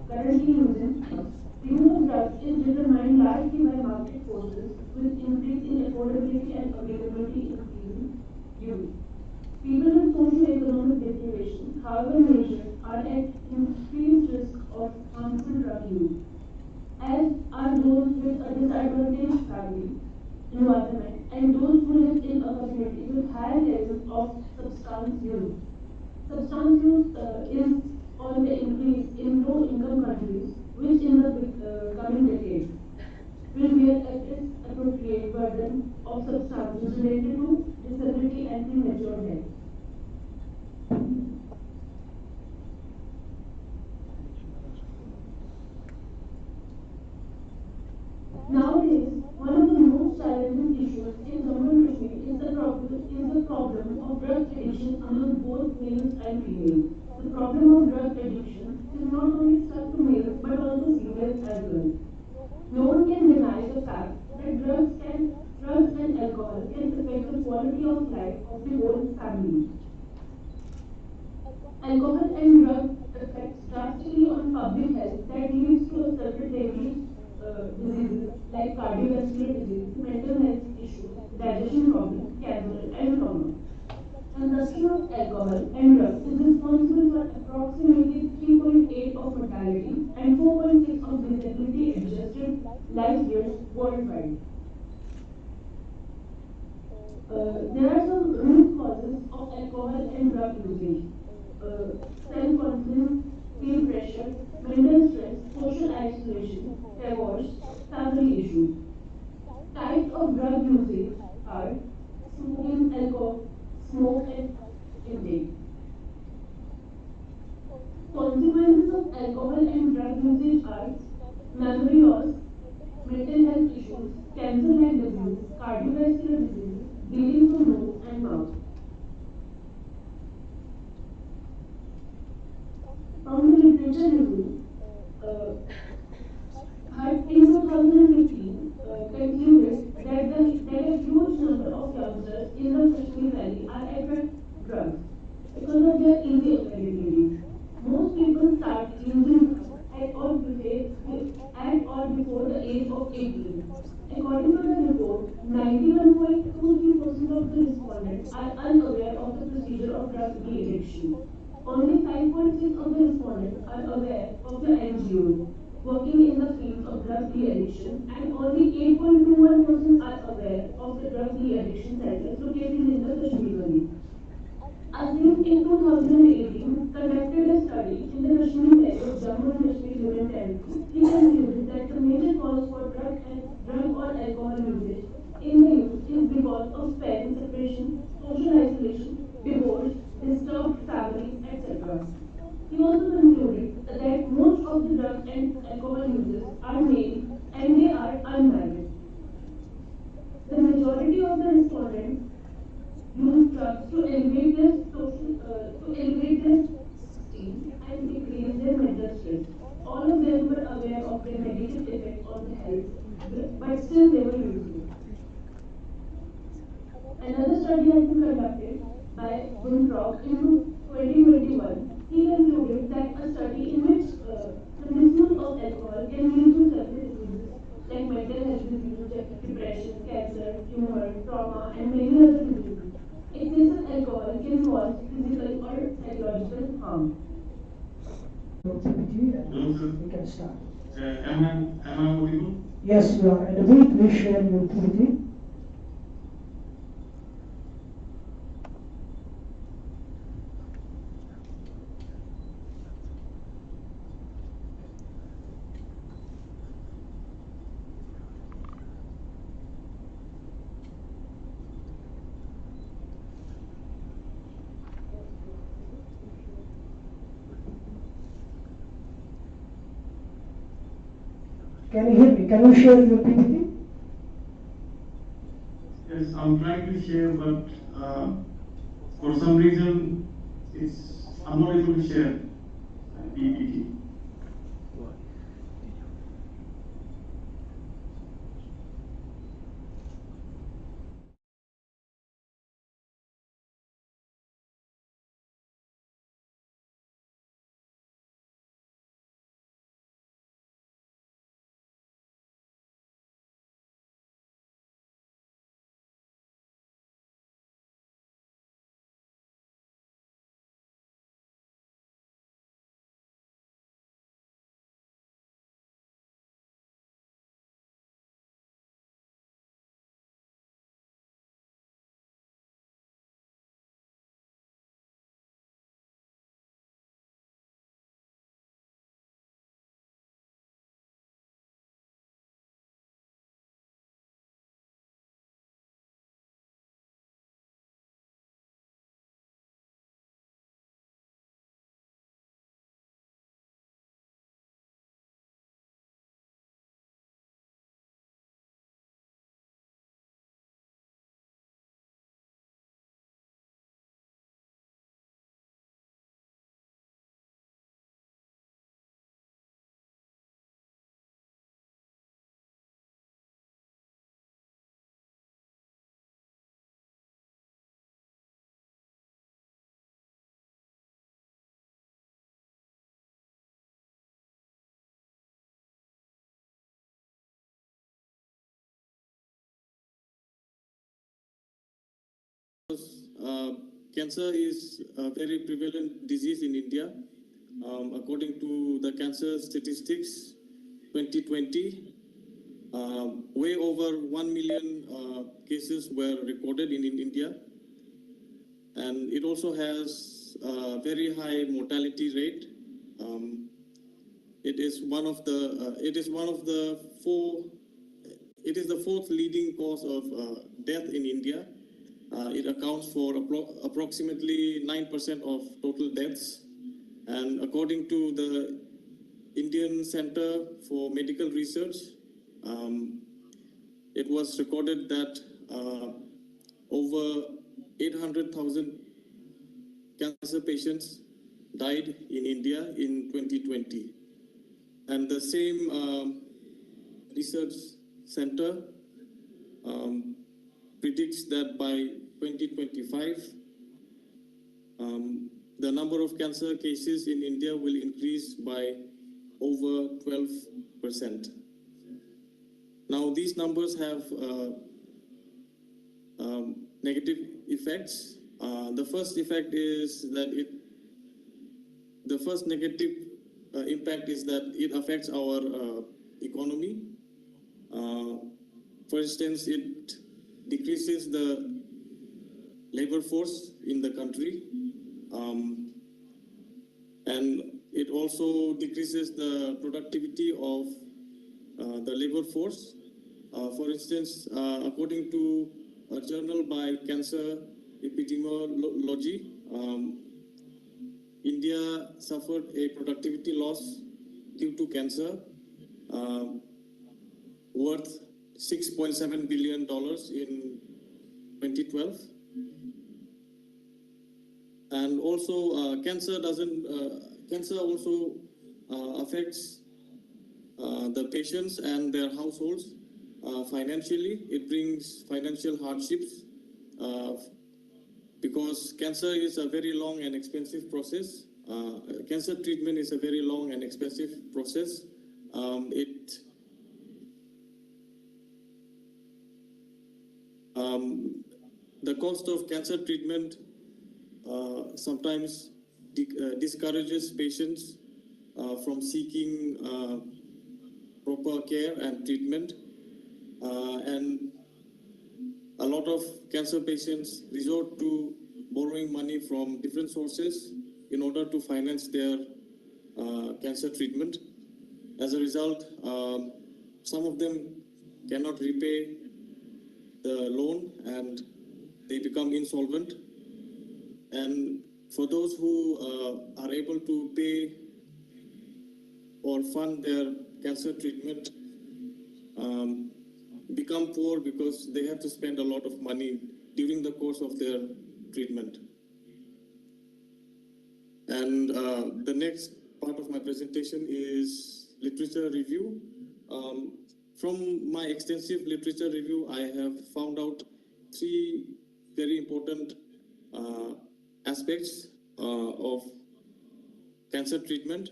currently using drugs. The use of drugs is determined largely by market forces, with increase in affordability and availability increasing use. People with socio-economic deprivation, however measured, are at increased risk of harmful drug use, as are those with a disadvantaged family environment and those who live in a community with higher levels of substance use. Substance use is on the increase in low-income countries, which in the coming decades will bear a disappropriate burden of substances related to disability and premature death. Nowadays, one of the most challenging issues in Jammu and Kashmir is the problem of drug addiction among both males and females. The problem of drug addiction is not only stuck to males but also females as well. No one can deny the fact that drugs and alcohol can affect the quality of life of the whole family. Alcohol and drug effects drastically on public health that leads to several deadly diseases like cardiovascular disease, mental health issues, digestion problems, cancer, and trauma. Consumption of alcohol and drugs is responsible for approximately 3.8 of mortality and 4.6 of disability adjusted life years worldwide. There are some root causes of alcohol and drug usage. Self-confidence, peer pressure, mental stress, social isolation, divorce, family issues. Types of drug usage are smoking, alcohol, smoke and intake. Consequences of alcohol and drug usage are memory loss, mental health issues, cancer-like disease, cardiovascular disease, bleeding from nose and mouth. From the literature review, in 2015 concluded that a huge number of youngsters in the Kashmir Valley are at drugs because of their easy availability. Most people start using drugs at or before the age of 18. According to the report, 91.23% of the respondents are unaware of the procedure of drug de-addiction. Only 5.6 of the respondents are aware of the NGOs working in the field of drug de-addiction, and only 8.21% are aware of the drug de-addiction centers located in the Kashmir Valley. Azim in 2018 conducted a study in the Kashmir Valley of Jammu and Kashmir Union Territory. He concluded that the major cause for drug or alcohol usage in the youth is because of parent separation also concluded that most of the drug and alcohol users are male and they are unmarried. The majority of the respondents use drugs to elevate their esteem and decrease their mental stress. All of them were aware of their negative effect on the health, but still they were using it. Another study has been conducted by Buntrock in 2021. He concluded that a study in which the misuse of alcohol can lead to several diseases like mental health diseases, depression, cancer, tumor, trauma, and many other diseases. Excessive alcohol can cause physical or psychological harm. Activity and Hello, sir. we can start. Am I audible? Yes, you are audible. Please share your activity. Can you hear me? Can you share your PPT? Yes, I'm trying to share, but for some reason, I'm not able to share PPT. Cancer is a very prevalent disease in India. According to the cancer statistics 2020, way over 1 million cases were recorded in India. And it also has a very high mortality rate. It is the fourth leading cause of death in India. It accounts for approximately 9% of total deaths. And according to the Indian Center for Medical Research, it was recorded that over 800,000 cancer patients died in India in 2020. And the same research center predicts that by 2025, the number of cancer cases in India will increase by over 12%. Now, these numbers have negative effects. The first effect is that the first negative impact is that it affects our economy. For instance, it decreases the labor force in the country, and it also decreases the productivity of the labor force. For instance, according to a journal by Cancer Epidemiology, in India suffered a productivity loss due to cancer worth $6.7 billion in 2012. And also, cancer also affects the patients and their households financially. It brings financial hardships because cancer is a very long and expensive process. Cancer treatment is a very long and expensive process. The cost of cancer treatment sometimes discourages patients from seeking proper care and treatment, and a lot of cancer patients resort to borrowing money from different sources in order to finance their cancer treatment. As a result, some of them cannot repay the loan and they become insolvent. And for those who are able to pay or fund their cancer treatment, become poor because they have to spend a lot of money during the course of their treatment. And the next part of my presentation is literature review. From my extensive literature review, I have found out three very important aspects of cancer treatment.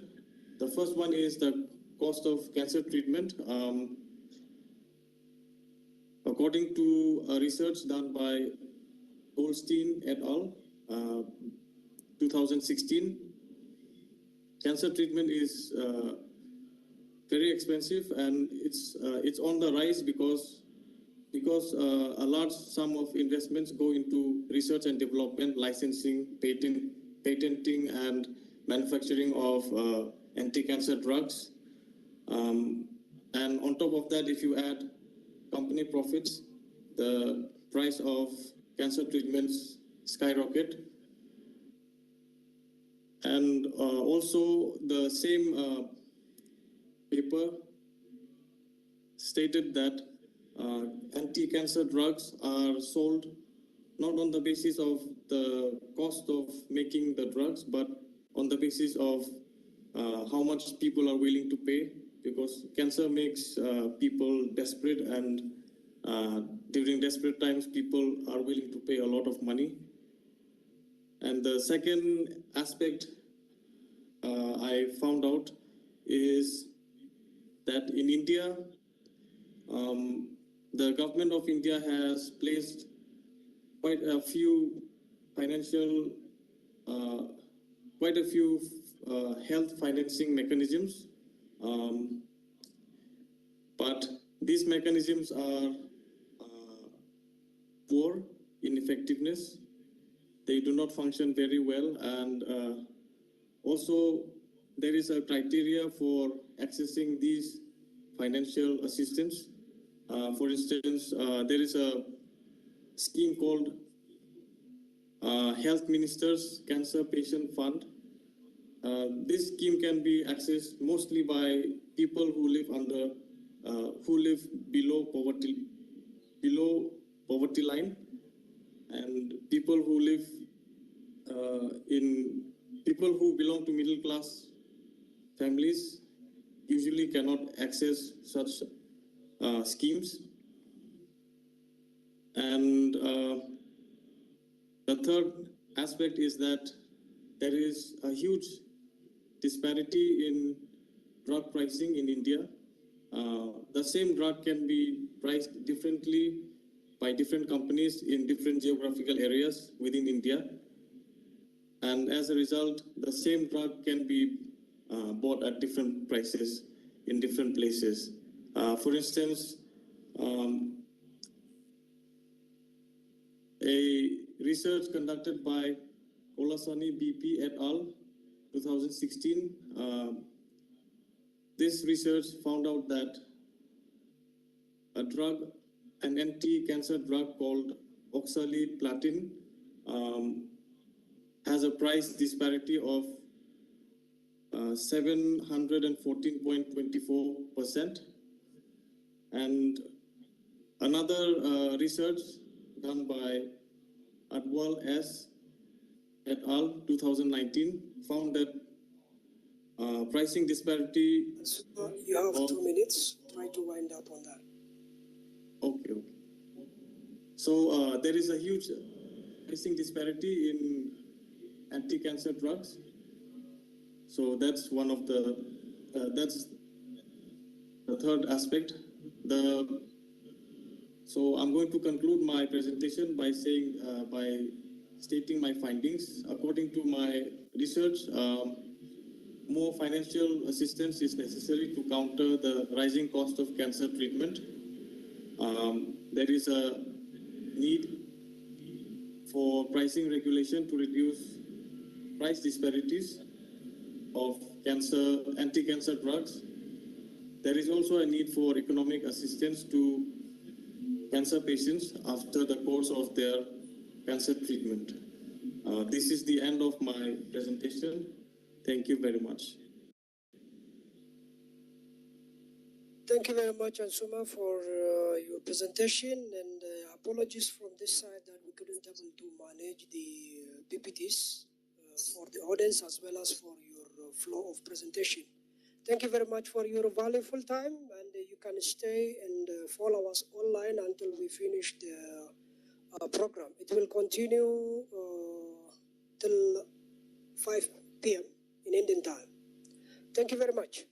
The first one is the cost of cancer treatment. According to a research done by Goldstein et al., 2016, cancer treatment is very expensive, and it's on the rise because a large sum of investments go into research and development, licensing, patenting, and manufacturing of anti-cancer drugs. And on top of that, if you add company profits, the price of cancer treatments skyrocket. And also the same paper stated that anti-cancer drugs are sold not on the basis of the cost of making the drugs, but on the basis of how much people are willing to pay, because cancer makes people desperate, and during desperate times, people are willing to pay a lot of money. And the second aspect I found out is that in India, the government of India has placed quite a few health financing mechanisms, but these mechanisms are poor in effectiveness. They do not function very well, and also there is a criteria for accessing these financial assistance. For instance, there is a scheme called Health Minister's Cancer Patient Fund. This scheme can be accessed mostly by people who live below poverty line, and people who belong to middle class families usually cannot access such schemes. And the third aspect is that there is a huge disparity in drug pricing in India. The same drug can be priced differently by different companies in different geographical areas within India. And as a result, the same drug can be bought at different prices in different places. For instance, a research conducted by Olasani BP et al. 2016, this research found out that an anti-cancer drug called oxaliplatin has a price disparity of 714.24%. And another research done by Adwal S. et al. 2019 found that pricing disparity. You have 2 minutes. Try to wind up on that. Okay. So there is a huge pricing disparity in anti-cancer drugs. So that's one of that's the third aspect. So I'm going to conclude my presentation by saying, by stating my findings. According to my research, more financial assistance is necessary to counter the rising cost of cancer treatment. There is a need for pricing regulation to reduce price disparities of anti-cancer drugs. There is also a need for economic assistance to cancer patients after the course of their cancer treatment. This is the end of my presentation. Thank you very much. Thank you very much, Ansuma, for your presentation, and apologies from this side that we couldn't able to manage the PPTs for the audience as well as for your flow of presentation. Thank you very much for your valuable time, and you can stay and follow us online until we finish the program. It will continue till 5 p.m. in Indian time. Thank you very much.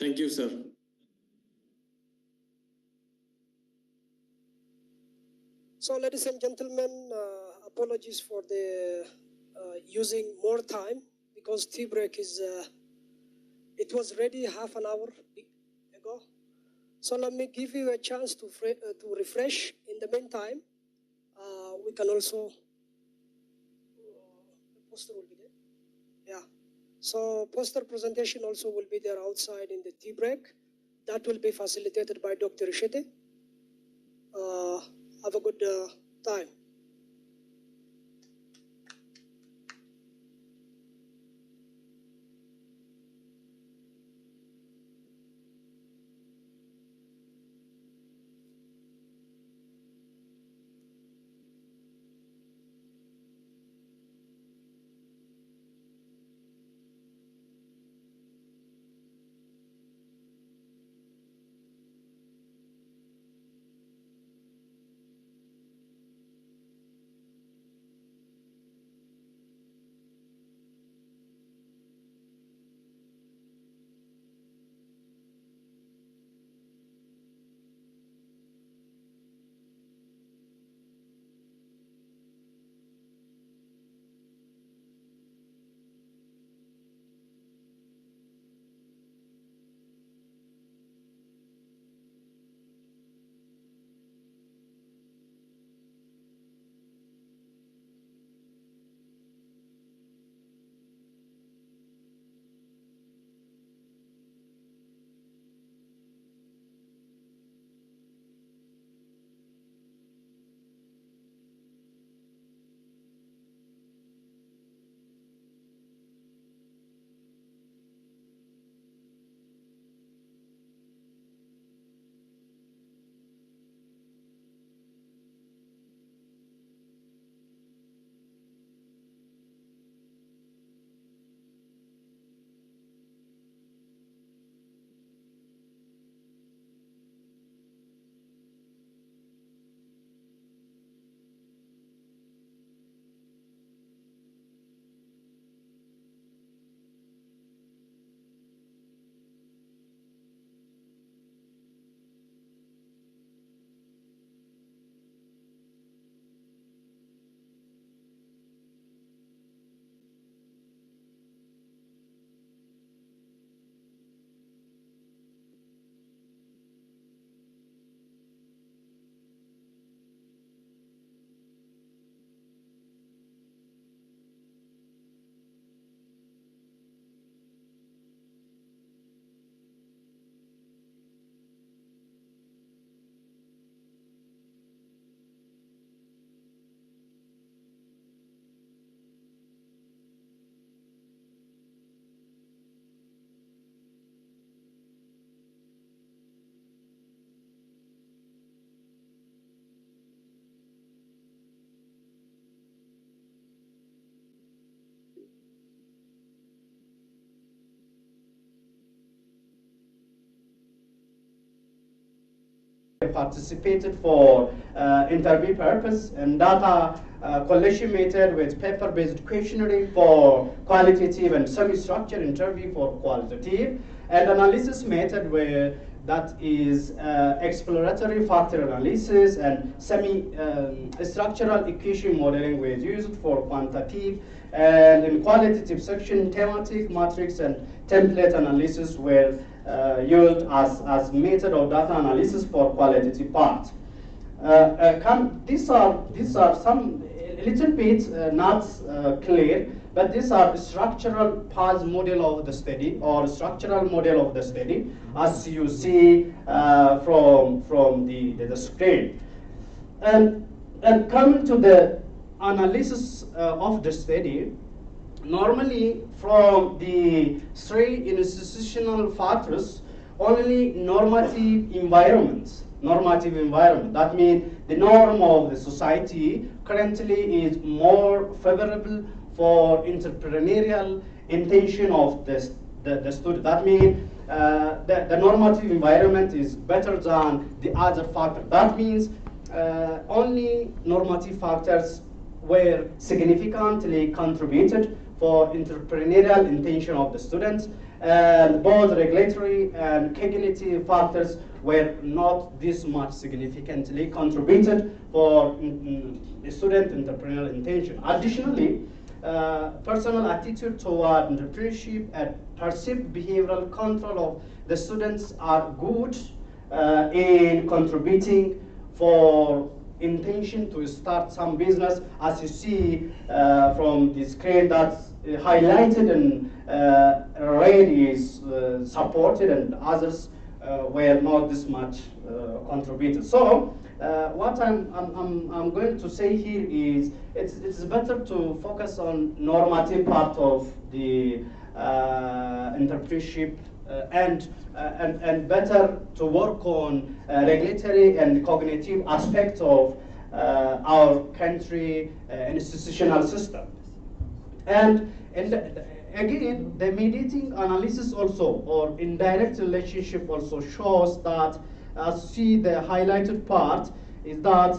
Thank you, sir. So, ladies and gentlemen, apologies for the using more time, because tea break is it was ready half an hour ago. So let me give you a chance to refresh. In the meantime, we can also the poster will be there. Yeah. So poster presentation also will be there outside in the tea break. That will be facilitated by Dr. Ishete. Have a good time. participated for interview purpose and data collection method with paper-based questionnaire for qualitative and semi-structured interview for qualitative, and analysis method where that is exploratory factor analysis and semi-structural equation modeling was used for quantitative, and in qualitative section, thematic matrix and template analysis were used as method of data analysis for qualitative part. These are some a little bit not clear, but these are structural path model of the study or structural model of the study, as you see from the screen. And coming to the analysis of the study, normally from the three institutional factors, only normative environment. That means the norm of the society currently is more favorable for entrepreneurial intention of the student. That means the normative environment is better than the other factor. That means only normative factors were significantly contributed for entrepreneurial intention of the students, and both regulatory and cognitive factors were not this much significantly contributed for student entrepreneurial intention. Additionally, personal attitude toward entrepreneurship and perceived behavioral control of the students are good in contributing for intention to start some business, as you see from the screen that's highlighted and red is supported and others were not this much contributed. So what I'm going to say here is it's better to focus on normative part of the entrepreneurship and better to work on regulatory and cognitive aspects of our country institutional system. And again, the mediating analysis also, or indirect relationship also shows that, as you see the highlighted part, is that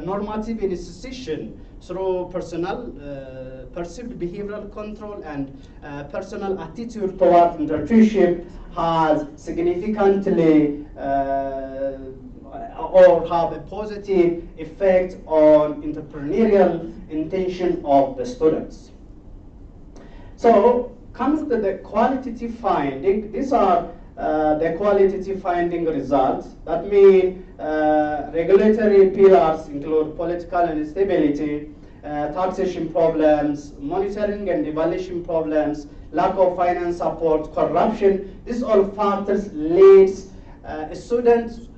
normative institution through personal, perceived behavioral control and personal attitude toward entrepreneurship has significantly or have a positive effect on entrepreneurial intention of the students. So, comes to the qualitative finding. These are the qualitative finding results. That means regulatory pillars include political instability, taxation problems, monitoring and evaluation problems, lack of finance support, corruption. These all factors leads students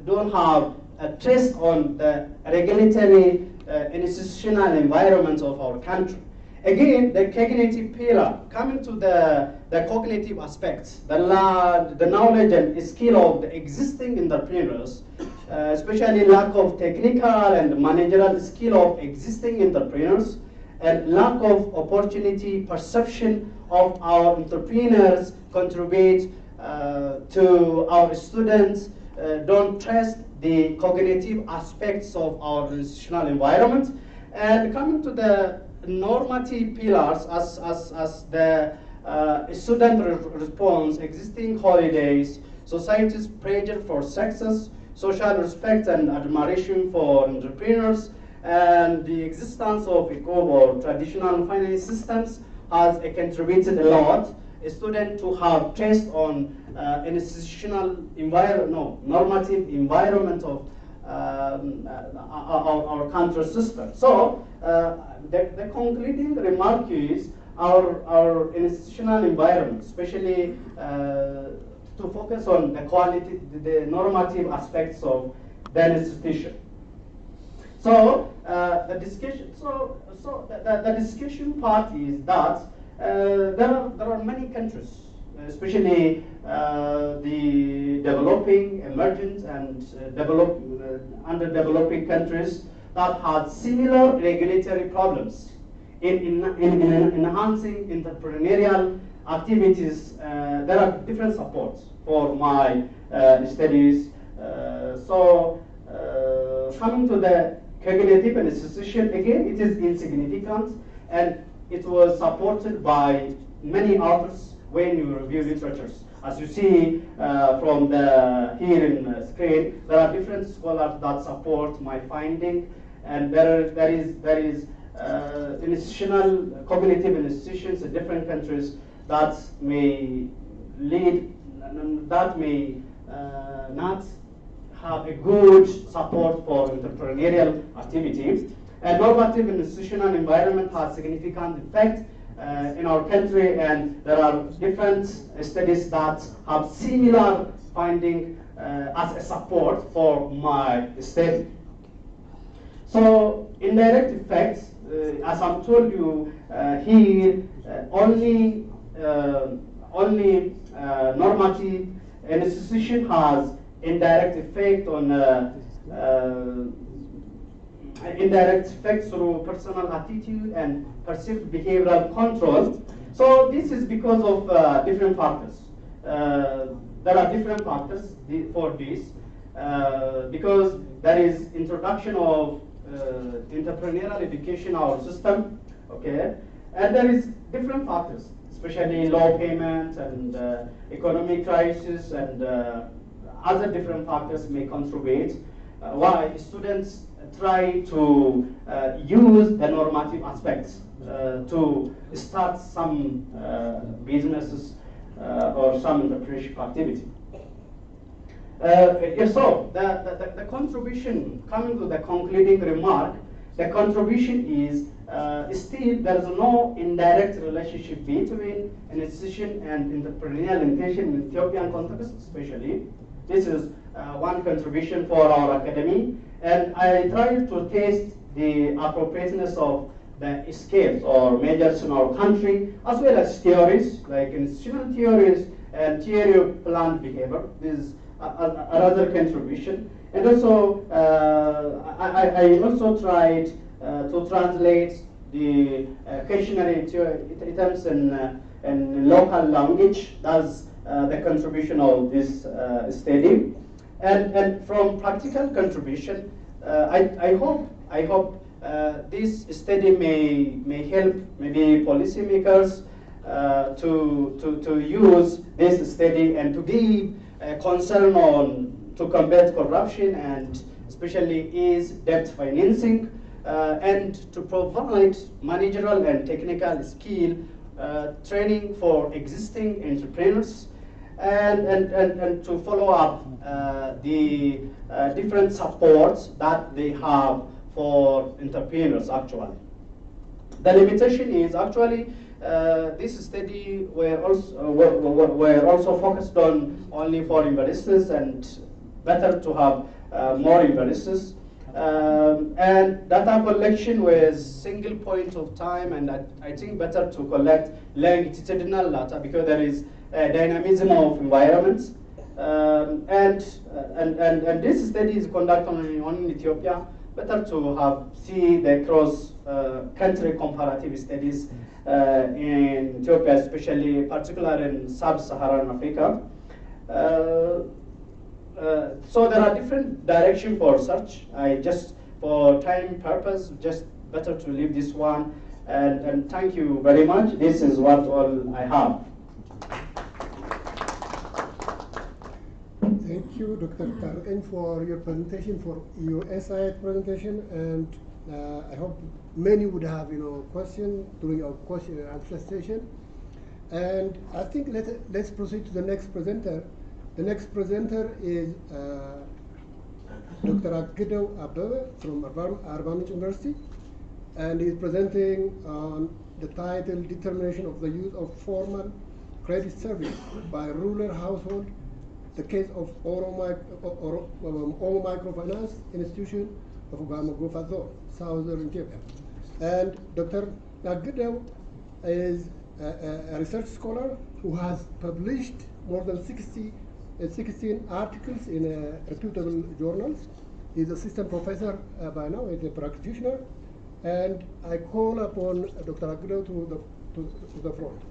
don't have a trace on the regulatory institutional environment of our country. Again, the cognitive pillar, coming to the cognitive aspects, the knowledge and skill of the existing entrepreneurs, especially lack of technical and managerial skill of existing entrepreneurs, and lack of opportunity perception of our entrepreneurs contribute to our students don't trust the cognitive aspects of our institutional environment. And coming to the normative pillars, as the student response, existing holidays, society's pressure for success, social respect and admiration for entrepreneurs, and the existence of ECO or traditional finance systems has contributed a lot. A student to have trust on institutional environment, normative environment of our country system. So the concluding remark is our institutional environment, especially to focus on the quality, the normative aspects of the institution. So the discussion. So the discussion part is that there are many countries, especially the developing, emergent, and underdeveloping countries that had similar regulatory problems in enhancing entrepreneurial activities. There are different supports for my studies. Coming to the cognitive institution, again, it is insignificant, and it was supported by many authors when you review literatures. As you see from the here in the screen, there are different scholars that support my finding, and there is institutional cognitive institutions in different countries that may lead, that may not have a good support for entrepreneurial activity. A normative institutional environment has significant effect in our country, and there are different studies that have similar finding as a support for my study. So indirect effects, as I'm told you here, only normative institution has indirect effect on indirect effects through personal attitude and perceived behavioral control. So this is because of different factors. There are different factors for this because there is introduction of entrepreneurial education in our system, okay, and there is different factors, especially low payment and economic crisis and other different factors may contribute why students try to use the normative aspects to start some businesses or some entrepreneurship activity. So the contribution, coming to the concluding remark, the contribution is still there is no indirect relationship between an institution and entrepreneurial intention in Ethiopian context, especially. This is one contribution for our academy, and I tried to test the appropriateness of the scales or measures in our country, as well as theories like institutional theories and theory of planned behavior. This is another contribution, and also I also tried to translate the questionnaire items in local language. That's the contribution of this study, and from practical contribution, I hope this study may help maybe policymakers to use this study and to give concern on to combat corruption and especially ease debt financing and to provide managerial and technical skill training for existing entrepreneurs and to follow up the different supports that they have for entrepreneurs actually. The limitation is actually this study were also focused on only for universities, and better to have more universities. And data collection was single point of time, and I think better to collect longitudinal data because there is a dynamism of environments. And this study is conducted only in Ethiopia. Better to see the cross-country comparative studies in Ethiopia, especially particularly in sub-Saharan Africa. So there are different directions for research. I just, for time purpose, just better to leave this one. And thank you very much. This is what all I have. Thank you, Dr. Tarkan, for your presentation, for your SIT presentation, and I hope many would have questions during our question and answer session. And I think let's proceed to the next presenter. The next presenter is Dr. Agido Abebe from Arba Minch University, and he's presenting on the title "Determination of the Use of Formal Credit Service by Rural Household." The case of Oro Microfinance Institution of Gamagoufa Zone, Southern Ethiopia. And Dr. Agido is a research scholar who has published more than 16 articles in reputable journals. He's assistant professor by now, he's a practitioner. And I call upon Dr. Agido to the front.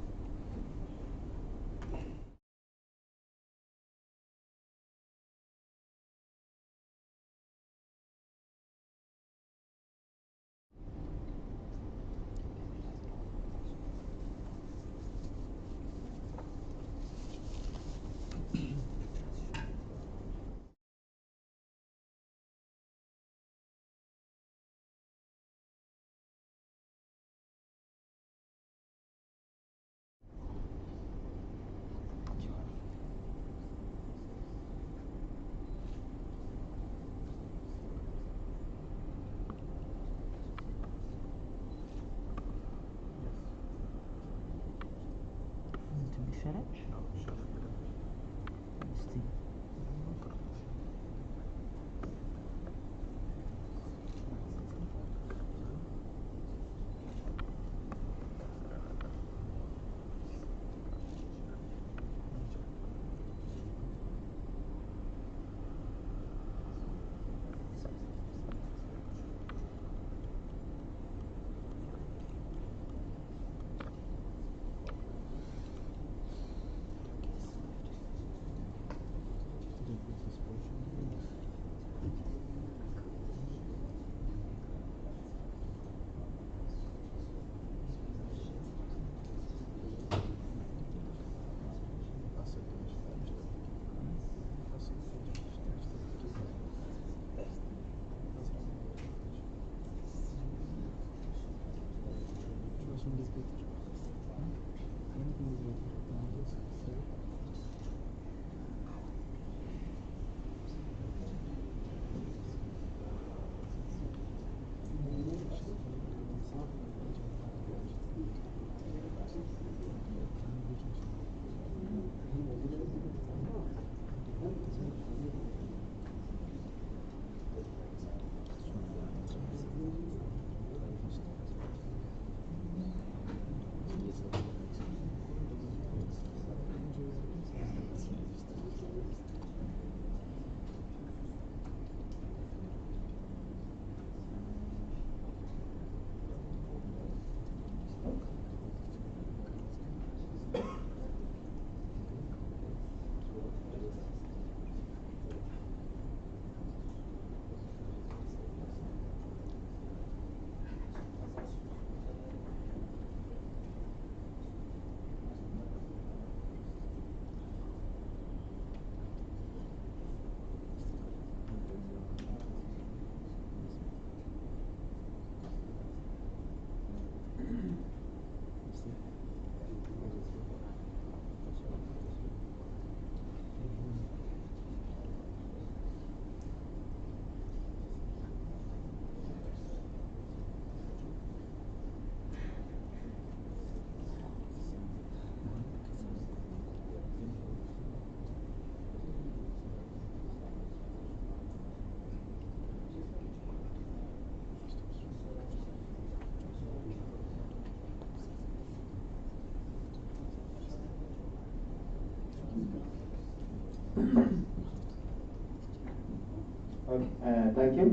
Okay, thank you.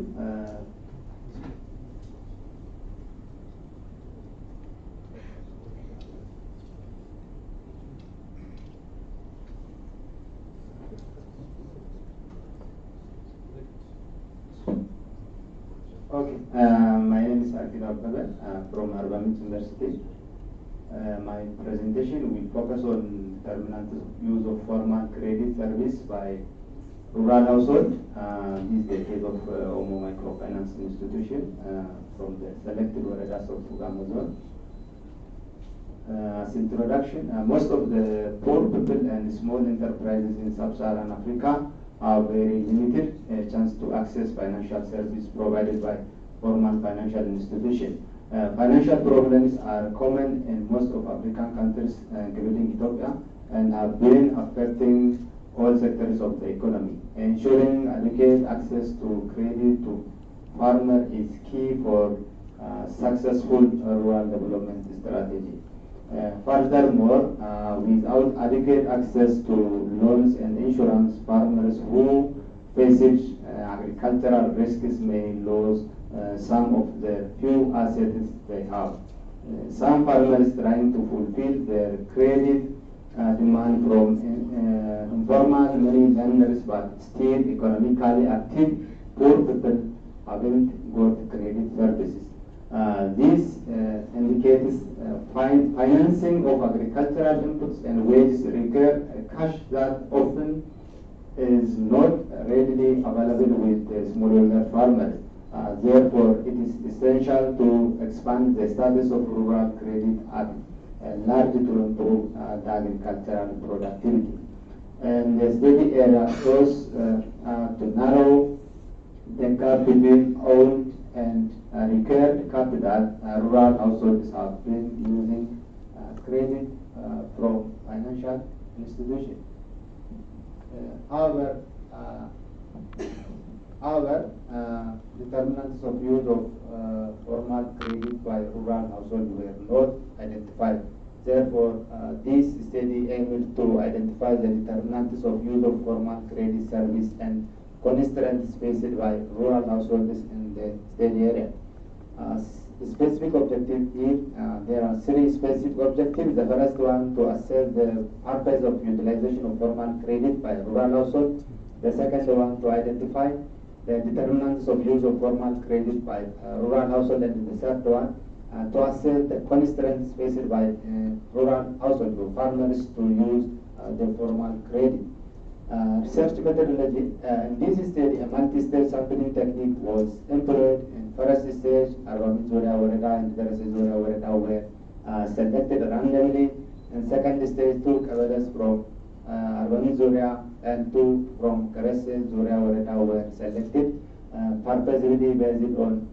Okay, my name is Akil Abdullah from Arbamin University. My presentation will focus on determinant use of formal credit service by rural household. This is the case of Omo Microfinance Institution from the selected Waredas of Fugamo zone. As introduction, most of the poor people and small enterprises in sub-Saharan Africa have very limited chance to access financial service provided by formal financial institutions. Financial problems are common in most of African countries, including Ethiopia, and have been affecting all sectors of the economy. Ensuring adequate access to credit to farmers is key for successful rural development strategy. Furthermore, without adequate access to loans and insurance, farmers who face agricultural risks may lose some of the few assets they have. Some farmers trying to fulfill their credit demand from informal money lenders but still economically active poor people haven't got credit services. This indicates financing of agricultural inputs and wages require cash that often is not readily available with smallholder farmers. Therefore, it is essential to expand the status of rural credit at large to improve the agricultural productivity. And the study area shows to narrow the gap between owned and required capital. Rural households have been using credit from financial institution. However, determinants of use of formal credit by rural households were not identified. Therefore, this study aimed to identify the determinants of use of formal credit service and constraints faced by rural households in the study area. Specific objectives here, there are three specific objectives. The first one, to assess the purpose of utilization of formal credit by rural households. The second one, to identify the determinants of use of formal credit by rural households. And the third one, to assess the constraints faced by rural households or farmers to use the formal credit. Research methodology. In this study, a multi-stage sampling technique was employed. In first stage, Arbamit Zoria Wareda and Teresa Zoria Wareda were selected randomly. In second stage, 2 cavalers from Arbamit Zoria and 2 from Teresa Zoria Wareda were selected, purposely based on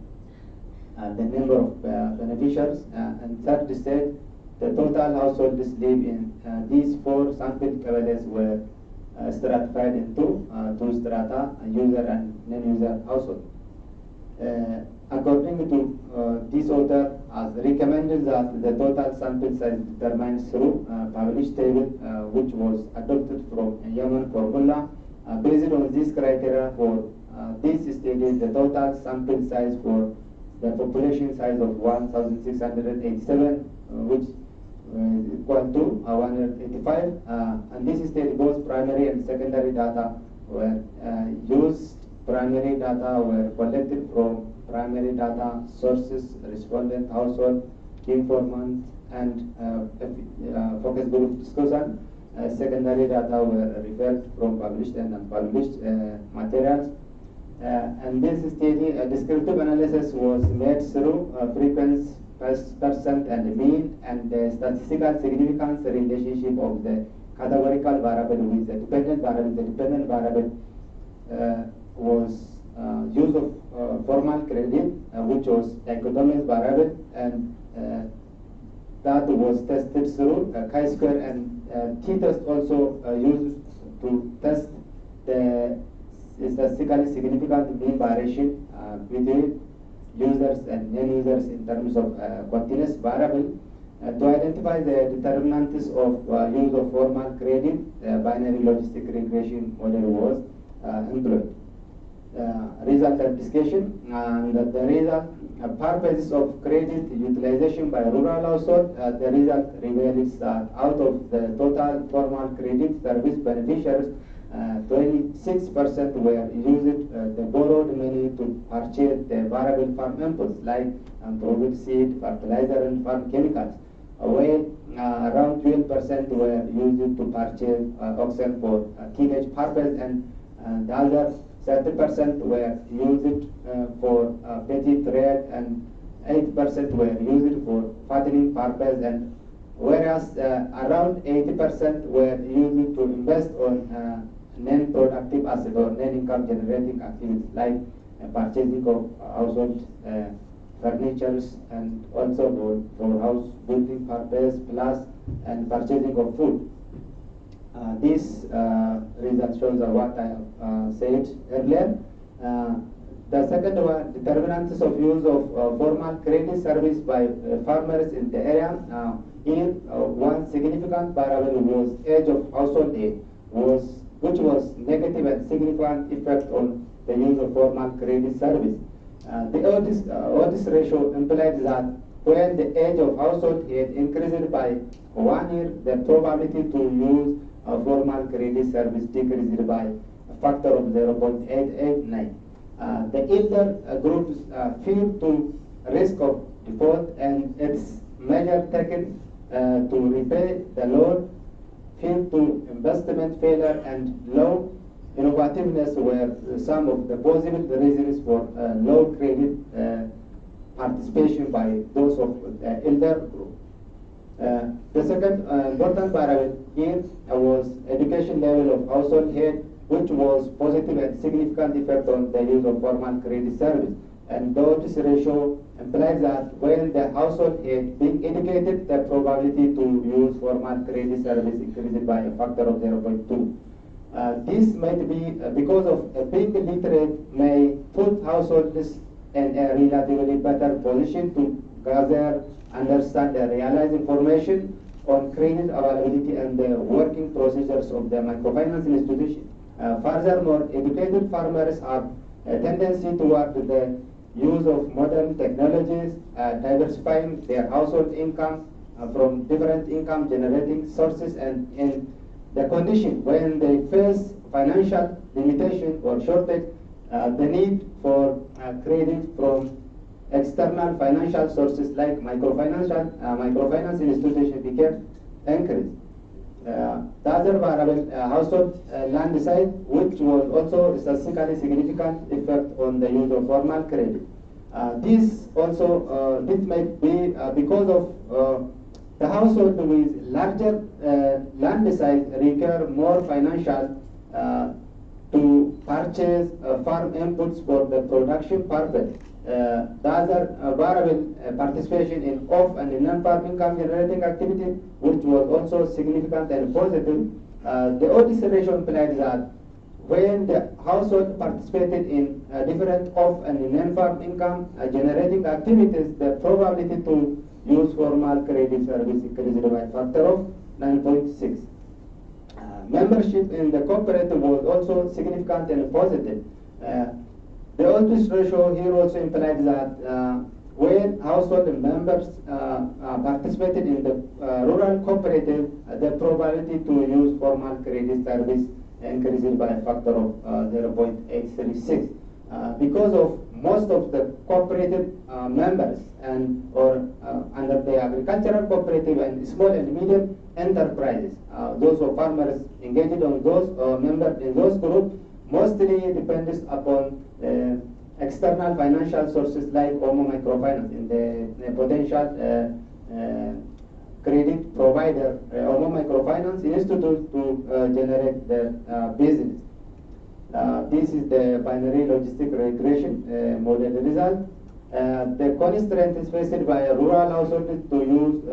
the number of beneficiaries. And third stage, the total households live in these 4 sampled cavalers were stratified into 2 strata, user and non-user household. According to this author, has recommended that the total sample size determined through published table, which was adopted from a Yemen formula. Based on this criteria for this study, the total sample size for the population size of 1,687, which equal to 185, and this study both primary and secondary data were used. Primary data were collected from primary data sources, respondent household, informant, and focus group discussion. Secondary data were referred from published and unpublished materials. And this study, a descriptive analysis was made through frequency, percent and mean, and the statistical significance relationship of the categorical variable with the dependent variable. The dependent variable was use of formal credit, which was dichotomous variable, and that was tested through chi-square, and t-test also used to test the statistically significant mean variation between users and non-users in terms of continuous variable. To identify the determinants of use of formal credit, binary logistic regression model was employed. Result and discussion, and the result purposes of credit utilization by rural household. The result reveals that out of the total formal credit service beneficiaries, 26% were used the borrowed money to purchase the variable farm inputs like improved seed, fertilizer, and farm chemicals, while around 12% were used to purchase oxen for tillage purpose, and the other 30% were used for petty trade, and 8% were used for fattening purpose, and whereas around 80% were used to invest on non-productive asset or non-income generating activities like purchasing of household furnitures, and also for house building purpose, plus and purchasing of food. This result shows what I have said earlier. The second one, determinants of use of formal credit service by farmers in the area. Here, one significant variable was age of household aid, which was negative and significant effect on the use of formal credit service. The Otis ratio implied that when the age of household aid increased by 1 year, the probability to use a formal credit service decreased by a factor of 0.889. The elder groups fear to risk of default, and its measure taken to repay the loan, fear to investment failure, and low innovativeness were some of the possible reasons for low credit participation by those of the elder group. The second important variable here was education level of household head, which was positive and significant effect on the use of formal credit service. And the Otis ratio implies that when the household is being educated, the probability to use formal credit service increases by a factor of 0.2. This might be because of being literate may put households in a relatively better position to gather, understand, and realize information on credit availability and the working procedures of the microfinance institution. Furthermore, educated farmers have a tendency toward the use of modern technologies, diversifying their household income from different income generating sources, and in the condition when they face financial limitation or shortage, the need for credit from external financial sources like microfinance institutions became increased. The other variable, household land size, which was also statistically significant effect on the use of formal credit. This might be because of the household with larger land size require more financial to purchase farm inputs for the production purpose. The other variable, participation in off and non-farm income generating activity, which was also significant and positive. The OTC ratio implies that when the household participated in different off and non-farm income generating activities, the probability to use formal credit service increased by a factor of 9.6. Membership in the cooperative was also significant and positive. The oldest ratio here also implies that when household members participated in the rural cooperative, the probability to use formal credit service increases by a factor of 0.836. Because of most of the cooperative members under the agricultural cooperative and small and medium enterprises, those who farmers engaged on those members in those groups mostly depends upon external financial sources like Omo Microfinance in the potential credit provider, Omo Microfinance Institute, to generate the business. This is the binary logistic regression model result. The constraint is faced by a rural household to use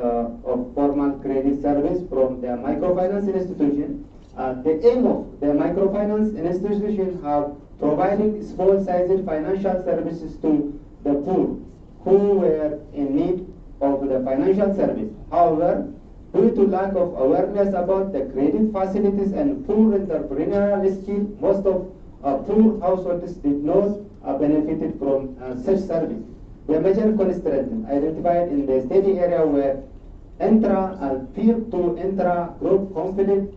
of formal credit service from the microfinance institution. The aim of the microfinance institution have providing small-sized financial services to the poor who were in need of the financial service. However, due to lack of awareness about the credit facilities and poor entrepreneurial skill, most of poor households did not benefited from such service. The major constraints identified in the study area were intra and peer-to-intra group conflict,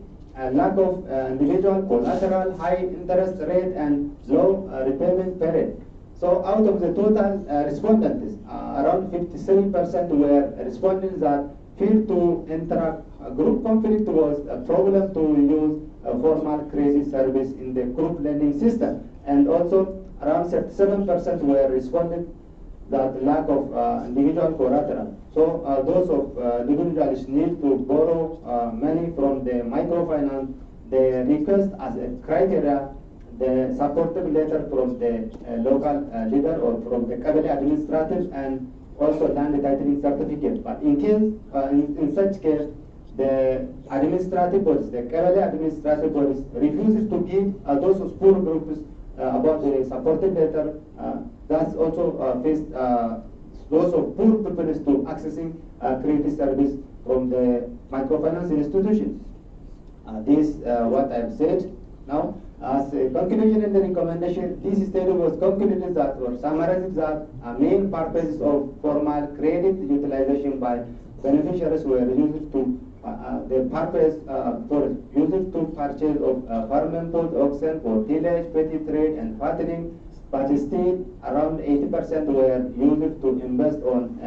lack of individual collateral, high interest rate, and low repayment period. So out of the total respondents, around 53% were responding that peer-to-intra group conflict was a problem to use a formal credit service in the group lending system. And also around 37% were responding that lack of individual collateral. So those of individuals need to borrow money from the microfinance. They request as a criteria the supportive letter from the local leader or from the Kabale administrative and also land titling certificate. But in case, in such case, the administrative bodies, the Kabale administrative bodies refuses to give those poor groups about the supportive letter. That's also faced those of poor people to accessing credit service from the microfinance institutions. This what I've said now. As a conclusion in the recommendation, this study was concluded that or summarized that main purposes of formal credit utilization by beneficiaries were used to the purpose for used to purchase of farm input, oxen for tillage, petty trade, and fattening. But still, around 80% were used to invest on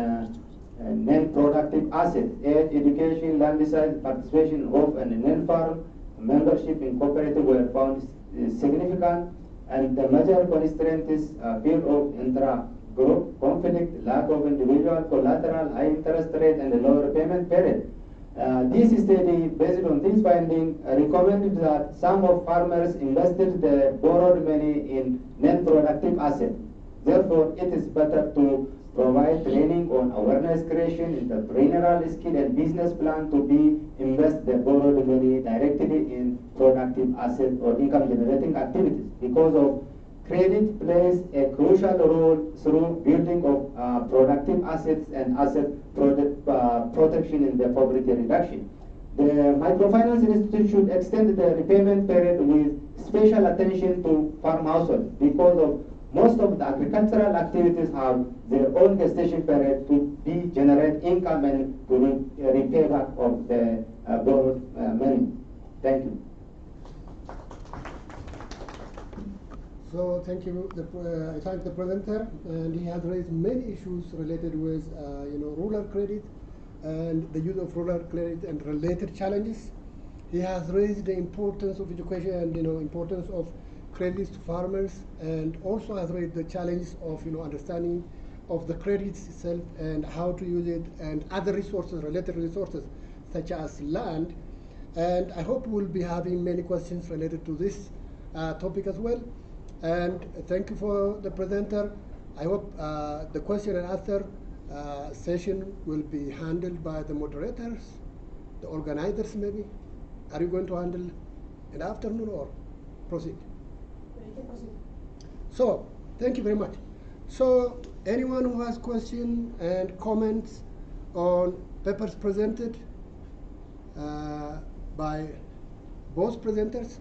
non-productive assets, education, land size, participation of and non-farm membership in cooperative were found significant, and the major constraint is fear of intra-group conflict, lack of individual collateral, high interest rate, and a low repayment period. This study, based on this finding, recommended that some of farmers invested the borrowed money in non-productive assets. Therefore, it is better to provide training on awareness creation, entrepreneurial skill, and business plan to be invest the borrowed money directly in productive asset or income generating activities. Because of credit plays a crucial role through building of productive assets and asset protection in the poverty reduction. The microfinance institute should extend the repayment period with special attention to farm households because of most of the agricultural activities have their own gestation period to generate income and to repay back of the borrowed money. Thank you. So thank you. I thank the presenter, and he has raised many issues related with rural credit and the use of rural credit and related challenges. He has raised the importance of education and importance of credits to farmers, and also has raised the challenges of understanding of the credits itself and how to use it and other resources, related resources such as land. And I hope we'll be having many questions related to this topic as well. And thank you for the presenter. I hope the question and answer session will be handled by the moderators, the organizers maybe. Are you going to handle in the afternoon or proceed? So, thank you very much. So, anyone who has questions and comments on papers presented by both presenters?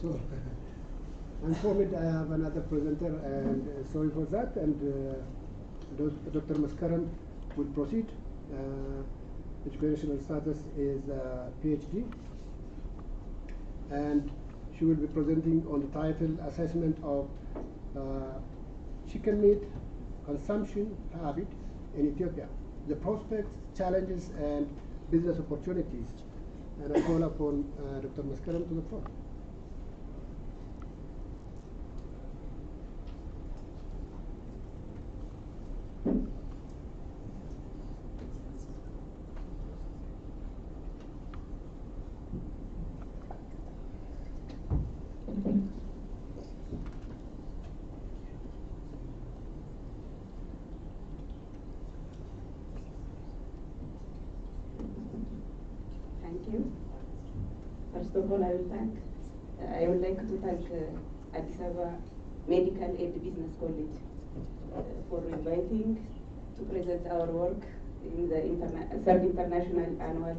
So, unfortunately, I have another presenter, and sorry for that. And Dr. Maskaram will proceed. Educational status is PhD, and she will be presenting on the title Assessment of Chicken Meat Consumption Habit in Ethiopia, the Prospects, Challenges, and Business Opportunities. And I call upon Dr. Maskaram to the floor. Thank you. First of all, I would like to thank Addis Ababa Medical and Business College for inviting to present our work in the third international annual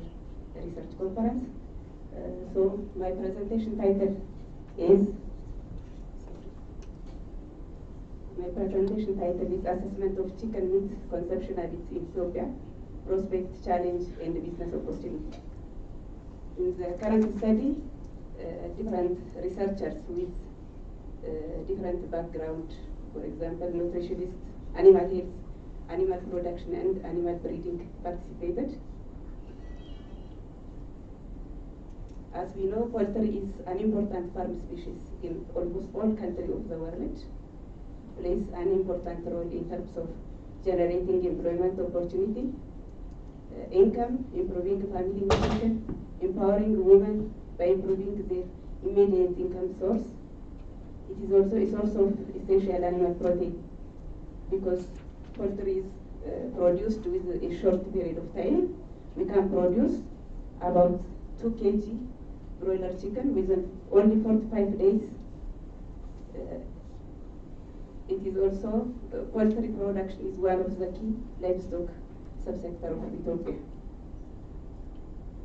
research conference. So my presentation title is Assessment of Chicken Meat Consumption Habits in Ethiopia, Prospect, Challenge, and Business Opportunity. In the current study, different researchers with different background, for example, nutritionists, animal health, animal production, and animal breeding participated. As we know, poultry is an important farm species in almost all countries of the world. Plays an important role in terms of generating employment opportunity, income, improving family nutrition, empowering women by improving their immediate income source. It is also a source of essential animal protein because poultry is produced with a short period of time. We can produce about 2 kg broiler chicken within only 45 days. It is also, poultry production is one of the key livestock subsector of Ethiopia.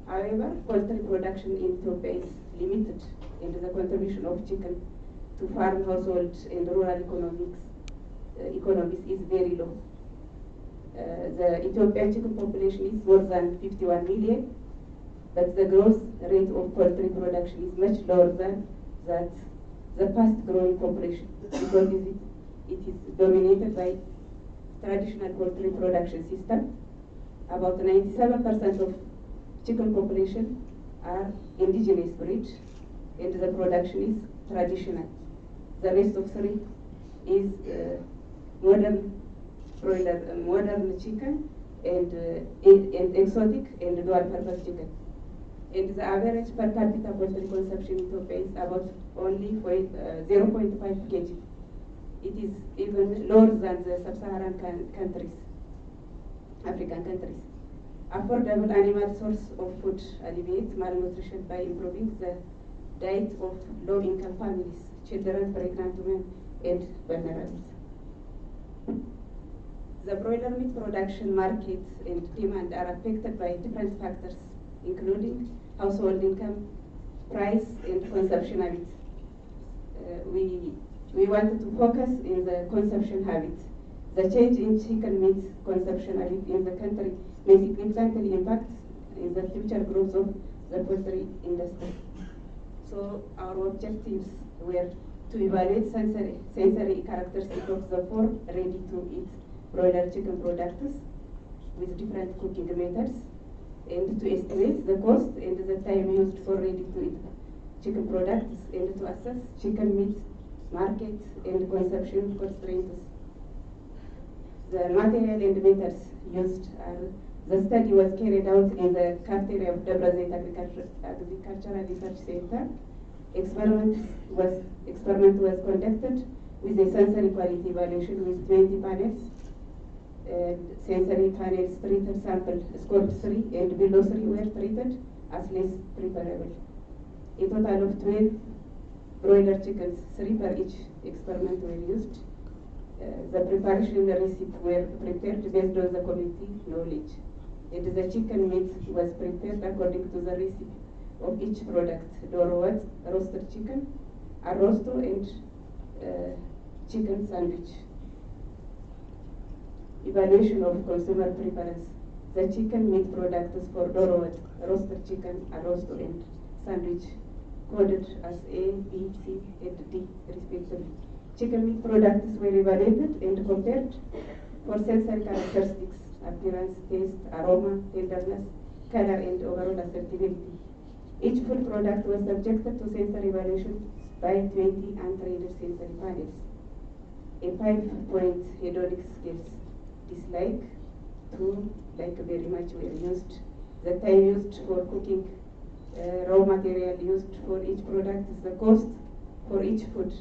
However, poultry production in Ethiopia is limited, and the contribution of chicken to farm households and rural economies is very low. The Ethiopian chicken population is more than 51 million, but the growth rate of poultry production is much lower than that the fast-growing population because it is dominated by traditional poultry production system. About 97% of chicken population are indigenous breed, and the production is traditional. The rest of 3 is modern broiler, modern chicken, and exotic and dual-purpose chicken. And the average per capita poultry consumption in Ethiopia is about only 0.5 kg. It is even lower than the sub-Saharan countries, African countries. Affordable animal source of food alleviates malnutrition by improving the diet of low-income families, children, pregnant women, and vulnerables. The broiler meat production market and demand are affected by different factors, including household income, price, and consumption habits. We wanted to focus in the consumption habits. The change in chicken meat consumption habit in the country may significantly impact in the future growth of the poultry industry. So our objectives were to evaluate sensory characteristics of the 4 ready-to-eat broiler chicken products with different cooking methods, and to estimate the cost and the time used for ready-to-eat chicken products, and to assess chicken meat market and consumption constraints. The material and methods used the study was carried out in the cafeteria of Debrecen Agricultural Research Center. Experiment was conducted with a sensory quality evaluation with 20 panels. Sensory panels treated sample scored 3 and below 3 were treated as less preferable. A total of 12 broiler chickens, 3 per each experiment were used. The preparation recipes were prepared based on the community knowledge. And the chicken meat was prepared according to the recipe of each product: dorowat, roasted chicken, arrosto, and chicken sandwich. Evaluation of consumer preference. The chicken meat products for dorowat, roasted chicken, arrosto, and sandwich coded as A, B, C, and D respectively. Chicken meat products were evaluated and compared for sensory characteristics: appearance, taste, aroma, tenderness, color, and overall acceptability. Each food product was subjected to sensory evaluation by 20 untrained sensory panels. A 5-point hedonic scales: dislike, to like very much were used. The time used for cooking, raw material used for each product, the cost for each food,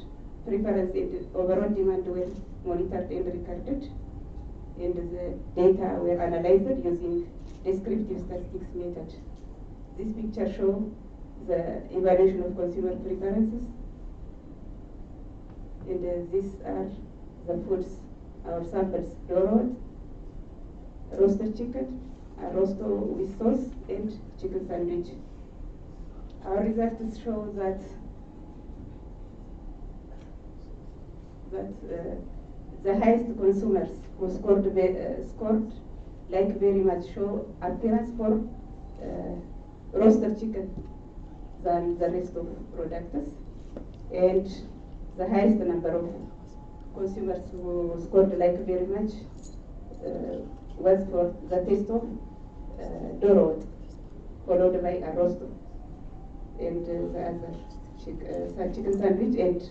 preference, and overall demand were monitored and recorded, and the data were analyzed using descriptive statistics method. This picture shows the evaluation of consumer preferences, and these are the foods, our samples: dorowat, roasted chicken, arrosto with sauce, and chicken sandwich. Our results show that the highest consumers who scored like very much show appearance for roasted chicken than the rest of products, and the highest number of consumers who scored like very much was for the taste of dorowat, followed by arrosto, and the other chicken sandwich and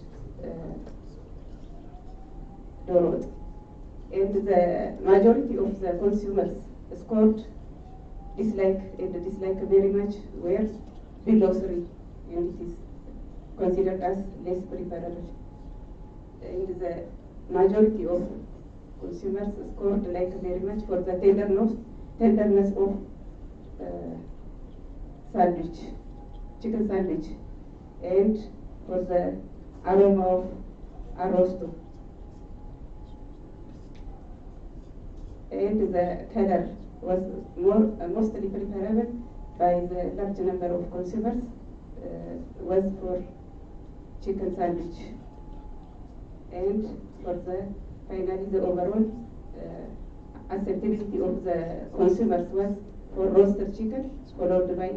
dorowat. And the majority of the consumers scored dislike very much were below 3, and it is considered as less preferable. And the majority of consumers scored like very much for the tenderness of sandwich, chicken sandwich, and for the aroma of arrosto. And the color was mostly preferable by the large number of consumers was for chicken sandwich. And for the finally the overall acceptability of the consumers was for roasted chicken, followed by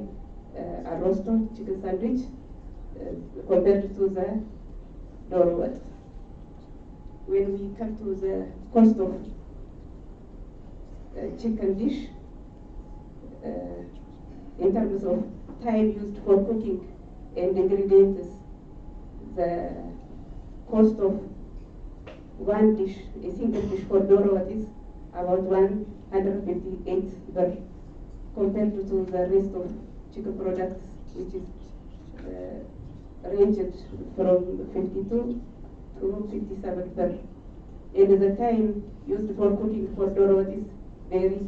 arrosto chicken sandwich, compared to the dorowat. When we come to the cost of chicken dish, in terms of time used for cooking and ingredients, the cost of one dish, a single dish for Doro what is about 158 birr compared to the rest of chicken products, which is ranged from 52 to 57 birr. And the time used for cooking for Doro what is very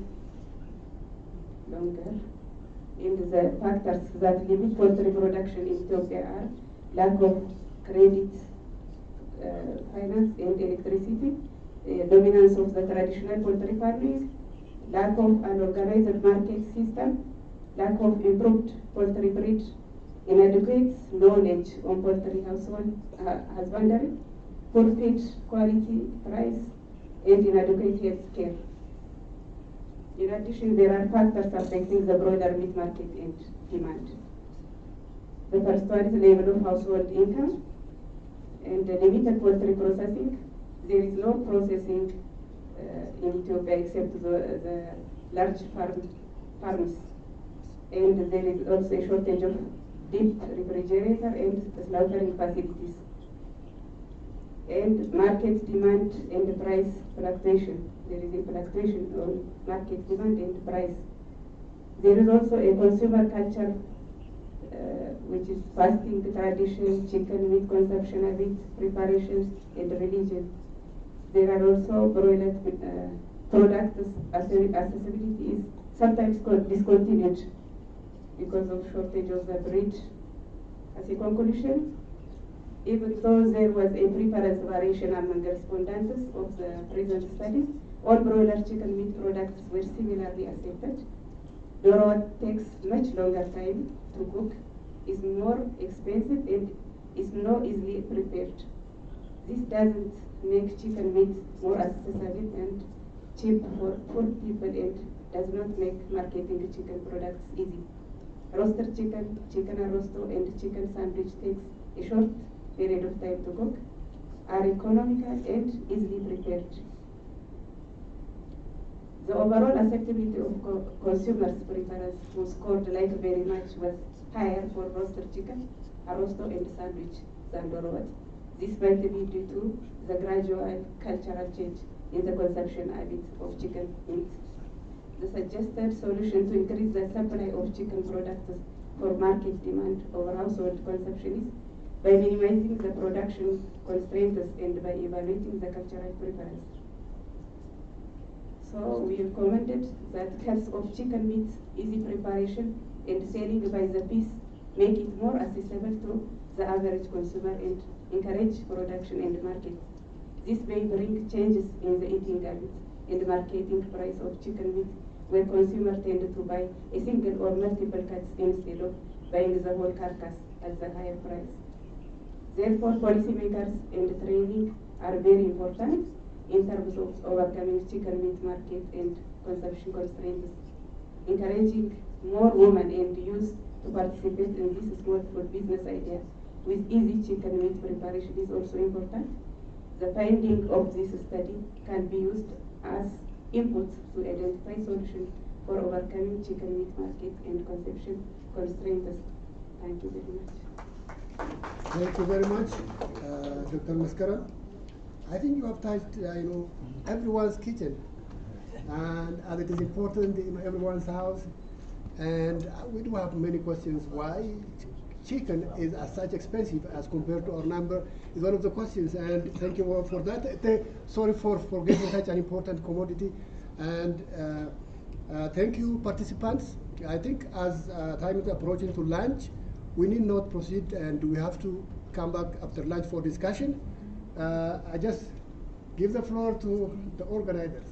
longer. And the factors that limit poultry production in Ethiopia are lack of credit, finance and electricity, dominance of the traditional poultry farming, lack of an organized market system, lack of improved poultry breed, inadequate knowledge on poultry husbandry, poor feed quality, price, and inadequate health care. In addition, there are factors affecting the broader meat market and demand. The first one is level of household income and limited poultry processing. There is no processing in Ethiopia except the large farms. And there is also a shortage of deep refrigerator and slaughtering facilities. And market demand and price fluctuation. There is a fluctuation on market demand and price. There is also a consumer culture which is fasting tradition, chicken meat consumption habits, preparations, and religion. There are also broiler product accessibility is sometimes discontinued because of shortage of the breed. As a conclusion, even though there was a preference variation among respondents of the present study, all broiler chicken meat products were similarly accepted. Doro takes much longer time to cook, is more expensive, and is not easily prepared. This doesn't make chicken meat more accessible and cheap for poor people and does not make marketing chicken products easy. Roasted chicken, chicken arrosto, and chicken sandwich takes a short period of time to cook, are economical and easily prepared. The overall acceptability of consumers' preference was scored like very much was higher for roasted chicken, arrosto, and sandwich than Doro. This might be due to the gradual cultural change in the consumption habits of chicken meat. The suggested solution to increase the supply of chicken products for market demand over household consumption is by minimizing the production constraints and by evaluating the cultural preference. So we recommended that cuts of chicken meat, easy preparation, and selling by the piece make it more accessible to the average consumer and encourage production and market. This may bring changes in the eating habits and marketing price of chicken meat, where consumers tend to buy a single or multiple cuts instead of buying the whole carcass at the higher price. Therefore, policymakers and training are very important in terms of overcoming chicken meat market and consumption constraints. Encouraging more women and youth to participate in this small food business idea with easy chicken meat preparation is also important. The finding of this study can be used as input to identify solutions for overcoming chicken meat market and consumption constraints. Thank you very much. Thank you very much, Dr. Maskara. I think you have touched, everyone's kitchen, and it is important in everyone's house. And we do have many questions. Why chicken is as such expensive as compared to our number is one of the questions. And thank you all for that. Sorry for forgetting such an important commodity. And thank you, participants. I think as time is approaching to lunch, we need not proceed, and we have to come back after lunch for discussion. I just give the floor to the organizers.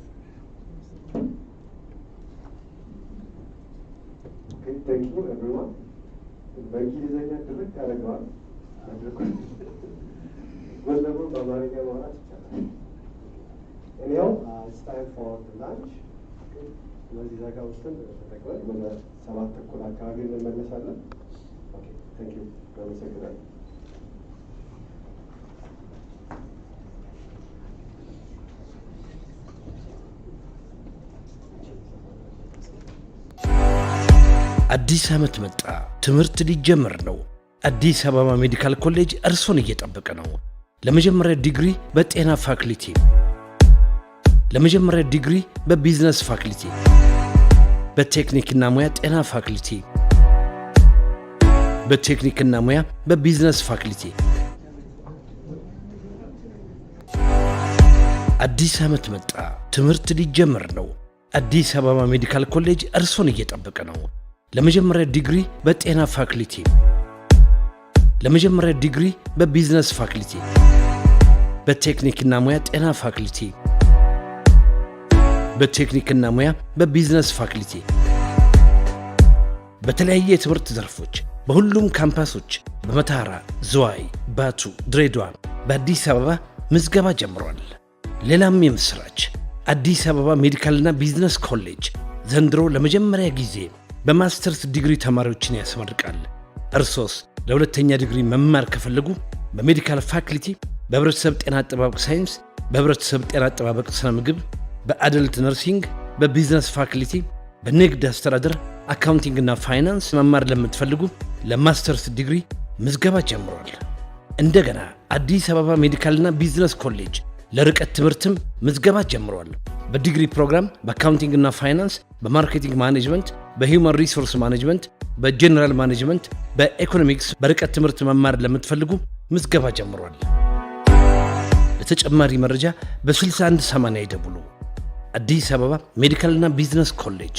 Okay, thank you everyone. በእንግሊዝኛ ድርቅ ያደርገዋል መድረኩን ጎን ለጎን በአማርኛ ማውራት ይቻላል። Anyhow, it's time for the lunch. ስለዚህ ዛጋ ውስጥን ተጠቅመን ወደ 7:30 አካባቢ እንመለሳለን። ኦኬ ቴንክ ዩ አመሰግናለሁ። አዲስ ዓመት መጣ። ትምህርት ሊጀምር ነው። አዲስ አበባ ሜዲካል ኮሌጅ እርሶን እየጠበቀ ነው። ለመጀመሪያ ዲግሪ በጤና ፋክልቲ፣ ለመጀመሪያ ዲግሪ በቢዝነስ ፋክልቲ፣ በቴክኒክና ሙያ ጤና ፋክልቲ፣ በቴክኒክና ሙያ በቢዝነስ ፋክልቲ። አዲስ ዓመት መጣ፣ ትምህርት ሊጀምር ነው። አዲስ አበባ ሜዲካል ኮሌጅ እርሶን እየጠበቀ ነው። ለመጀመሪያ ዲግሪ በጤና ፋክልቲ፣ ለመጀመሪያ ዲግሪ በቢዝነስ ፋክልቲ፣ በቴክኒክና ሙያ ጤና ፋክልቲ፣ በቴክኒክና ሙያ በቢዝነስ ፋክልቲ በተለያየ የትምህርት ዘርፎች በሁሉም ካምፓሶች በመታራ፣ ዝዋይ፣ ባቱ፣ ድሬዳዋ፣ በአዲስ አበባ ምዝገባ ጀምሯል። ሌላም የምስራች አዲስ አበባ ሜዲካልና ቢዝነስ ኮሌጅ ዘንድሮ ለመጀመሪያ ጊዜ በማስተርስ ዲግሪ ተማሪዎችን ያስመርቃል። እርሶስ ለሁለተኛ ዲግሪ መማር ከፈለጉ በሜዲካል ፋክልቲ፣ በህብረተሰብ ጤና አጠባበቅ ሳይንስ፣ በህብረተሰብ ጤና አጠባበቅ ስነ ምግብ፣ በአደልት ነርሲንግ፣ በቢዝነስ ፋክልቲ፣ በንግድ አስተዳደር፣ አካውንቲንግና ፋይናንስ መማር ለምትፈልጉ ለማስተርስ ዲግሪ ምዝገባ ጀምሯል። እንደገና አዲስ አበባ ሜዲካልና ቢዝነስ ኮሌጅ ለርቀት ትምህርትም ምዝገባ ጀምሯል። በዲግሪ ፕሮግራም በአካውንቲንግና ፋይናንስ፣ በማርኬቲንግ ማኔጅመንት፣ በሂውማን ሪሶርስ ማኔጅመንት፣ በጀነራል ማኔጅመንት፣ በኢኮኖሚክስ በርቀት ትምህርት መማር ለምትፈልጉ ምዝገባ ጀምሯል። ለተጨማሪ መረጃ በ6180 ይደውሉ። አዲስ አበባ ሜዲካልና ቢዝነስ ኮሌጅ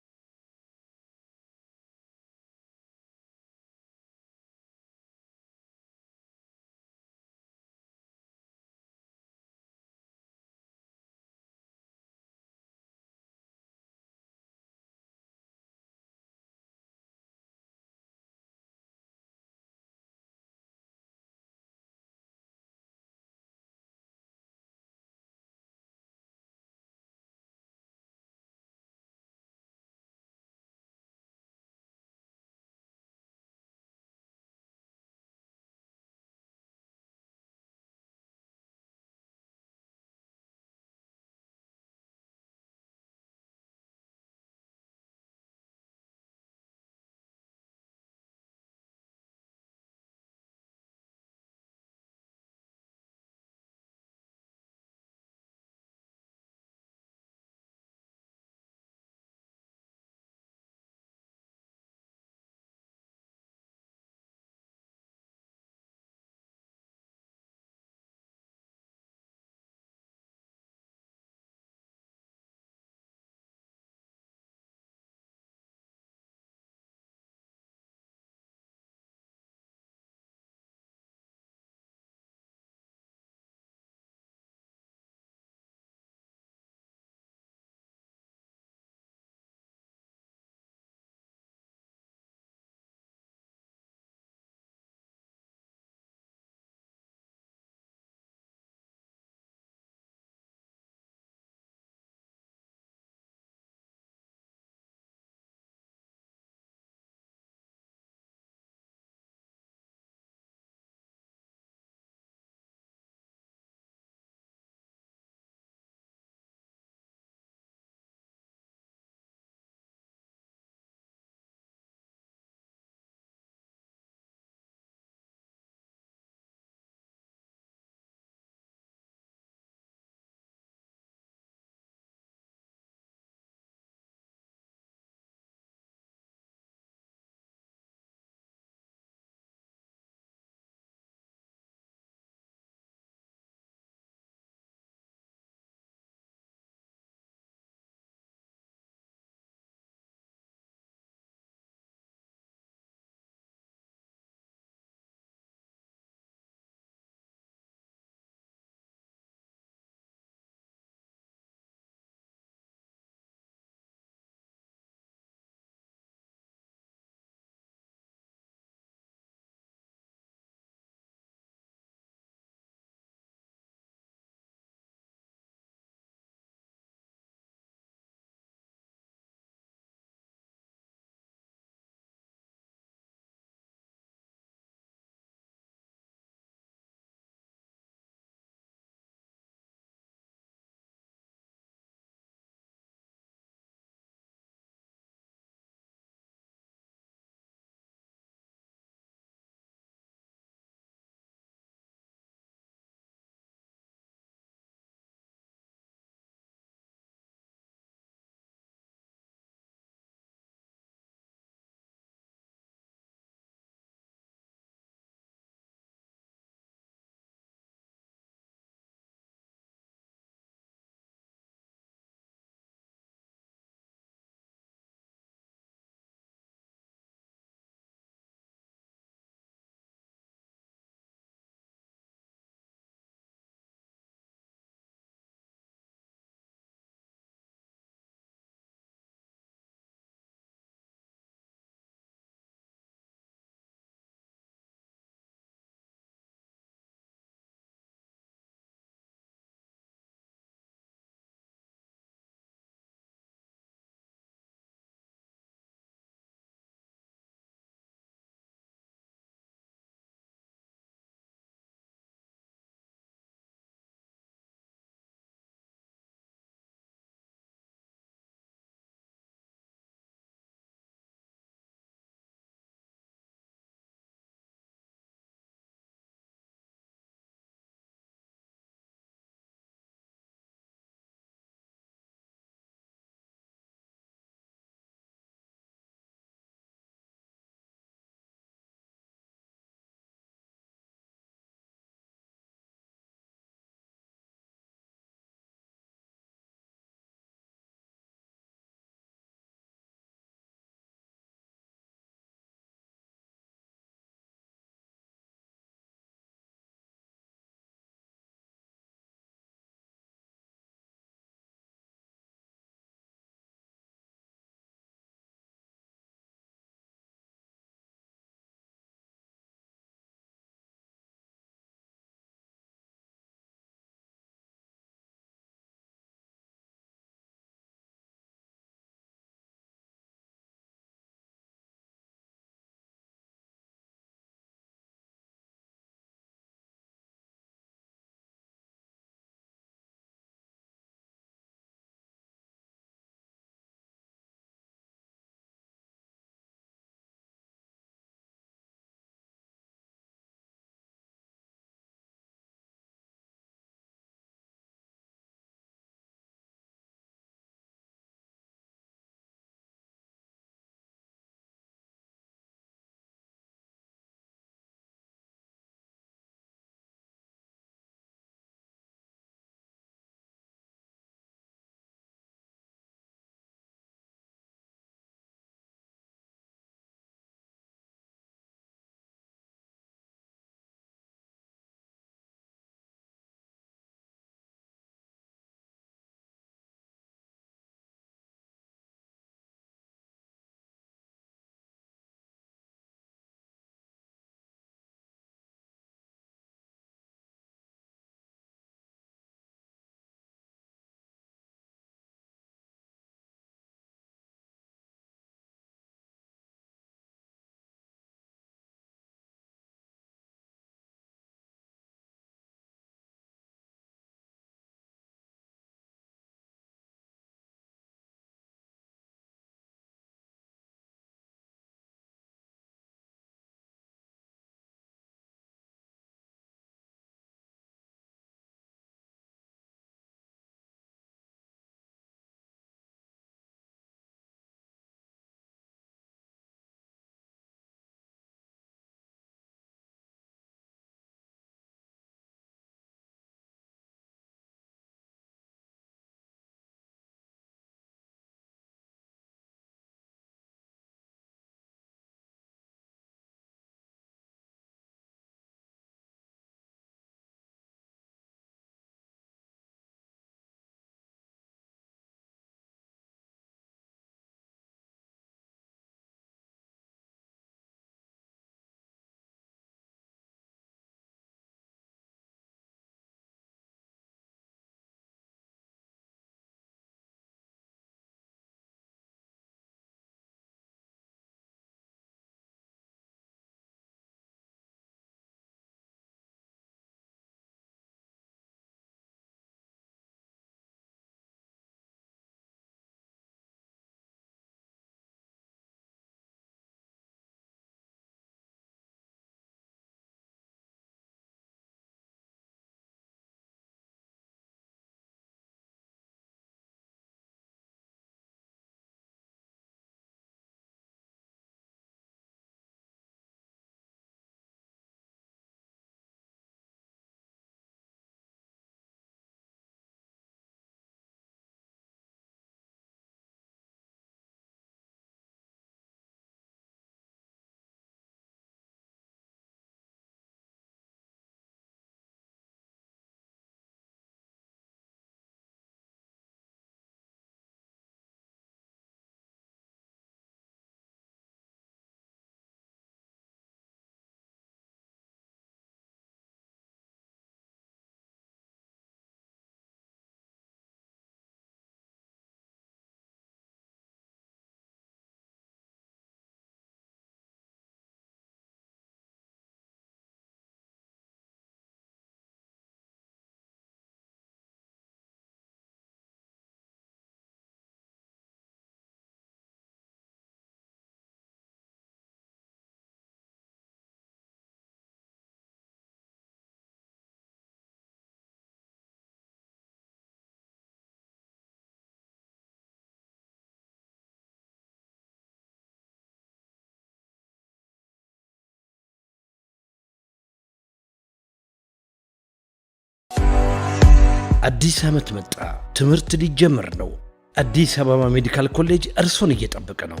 አዲስ ዓመት መጣ። ትምህርት ሊጀምር ነው። አዲስ አበባ ሜዲካል ኮሌጅ እርሶን እየጠበቀ ነው።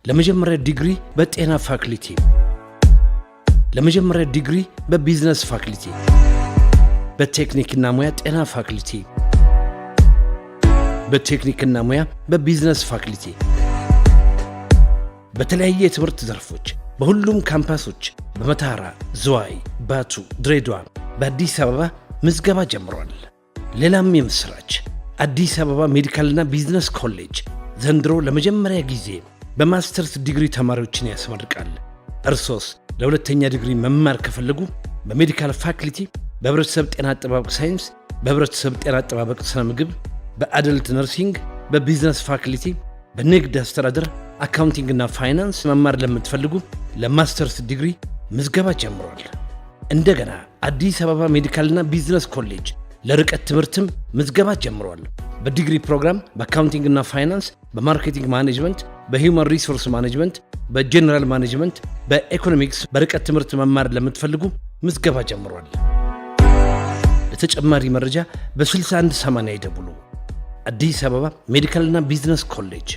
ለመጀመሪያ ዲግሪ በጤና ፋክልቲ፣ ለመጀመሪያ ዲግሪ በቢዝነስ ፋክልቲ፣ በቴክኒክና ሙያ ጤና ፋክልቲ፣ በቴክኒክና ሙያ በቢዝነስ ፋክልቲ፣ በተለያየ የትምህርት ዘርፎች በሁሉም ካምፓሶች በመታራ፣ ዝዋይ፣ ባቱ፣ ድሬዳዋ፣ በአዲስ አበባ ምዝገባ ጀምሯል። ሌላም የምስራች አዲስ አበባ ሜዲካልና ቢዝነስ ኮሌጅ ዘንድሮ ለመጀመሪያ ጊዜ በማስተርስ ዲግሪ ተማሪዎችን ያስመርቃል። እርሶስ ለሁለተኛ ዲግሪ መማር ከፈለጉ በሜዲካል ፋክልቲ፣ በህብረተሰብ ጤና አጠባበቅ ሳይንስ፣ በህብረተሰብ ጤና አጠባበቅ ስነ ምግብ፣ በአደልት ነርሲንግ፣ በቢዝነስ ፋክልቲ፣ በንግድ አስተዳደር፣ አካውንቲንግ እና ፋይናንስ መማር ለምትፈልጉ ለማስተርስ ዲግሪ ምዝገባ ጀምሯል። እንደገና አዲስ አበባ ሜዲካልና ቢዝነስ ኮሌጅ ለርቀት ትምህርትም ምዝገባ ጀምሯል። በዲግሪ ፕሮግራም በአካውንቲንግ እና ፋይናንስ፣ በማርኬቲንግ ማኔጅመንት፣ በሂውማን ሪሶርስ ማኔጅመንት፣ በጀነራል ማኔጅመንት፣ በኢኮኖሚክስ በርቀት ትምህርት መማር ለምትፈልጉ ምዝገባ ጀምሯል። ለተጨማሪ መረጃ በ6180 ይደውሉ። አዲስ አበባ ሜዲካልና ቢዝነስ ኮሌጅ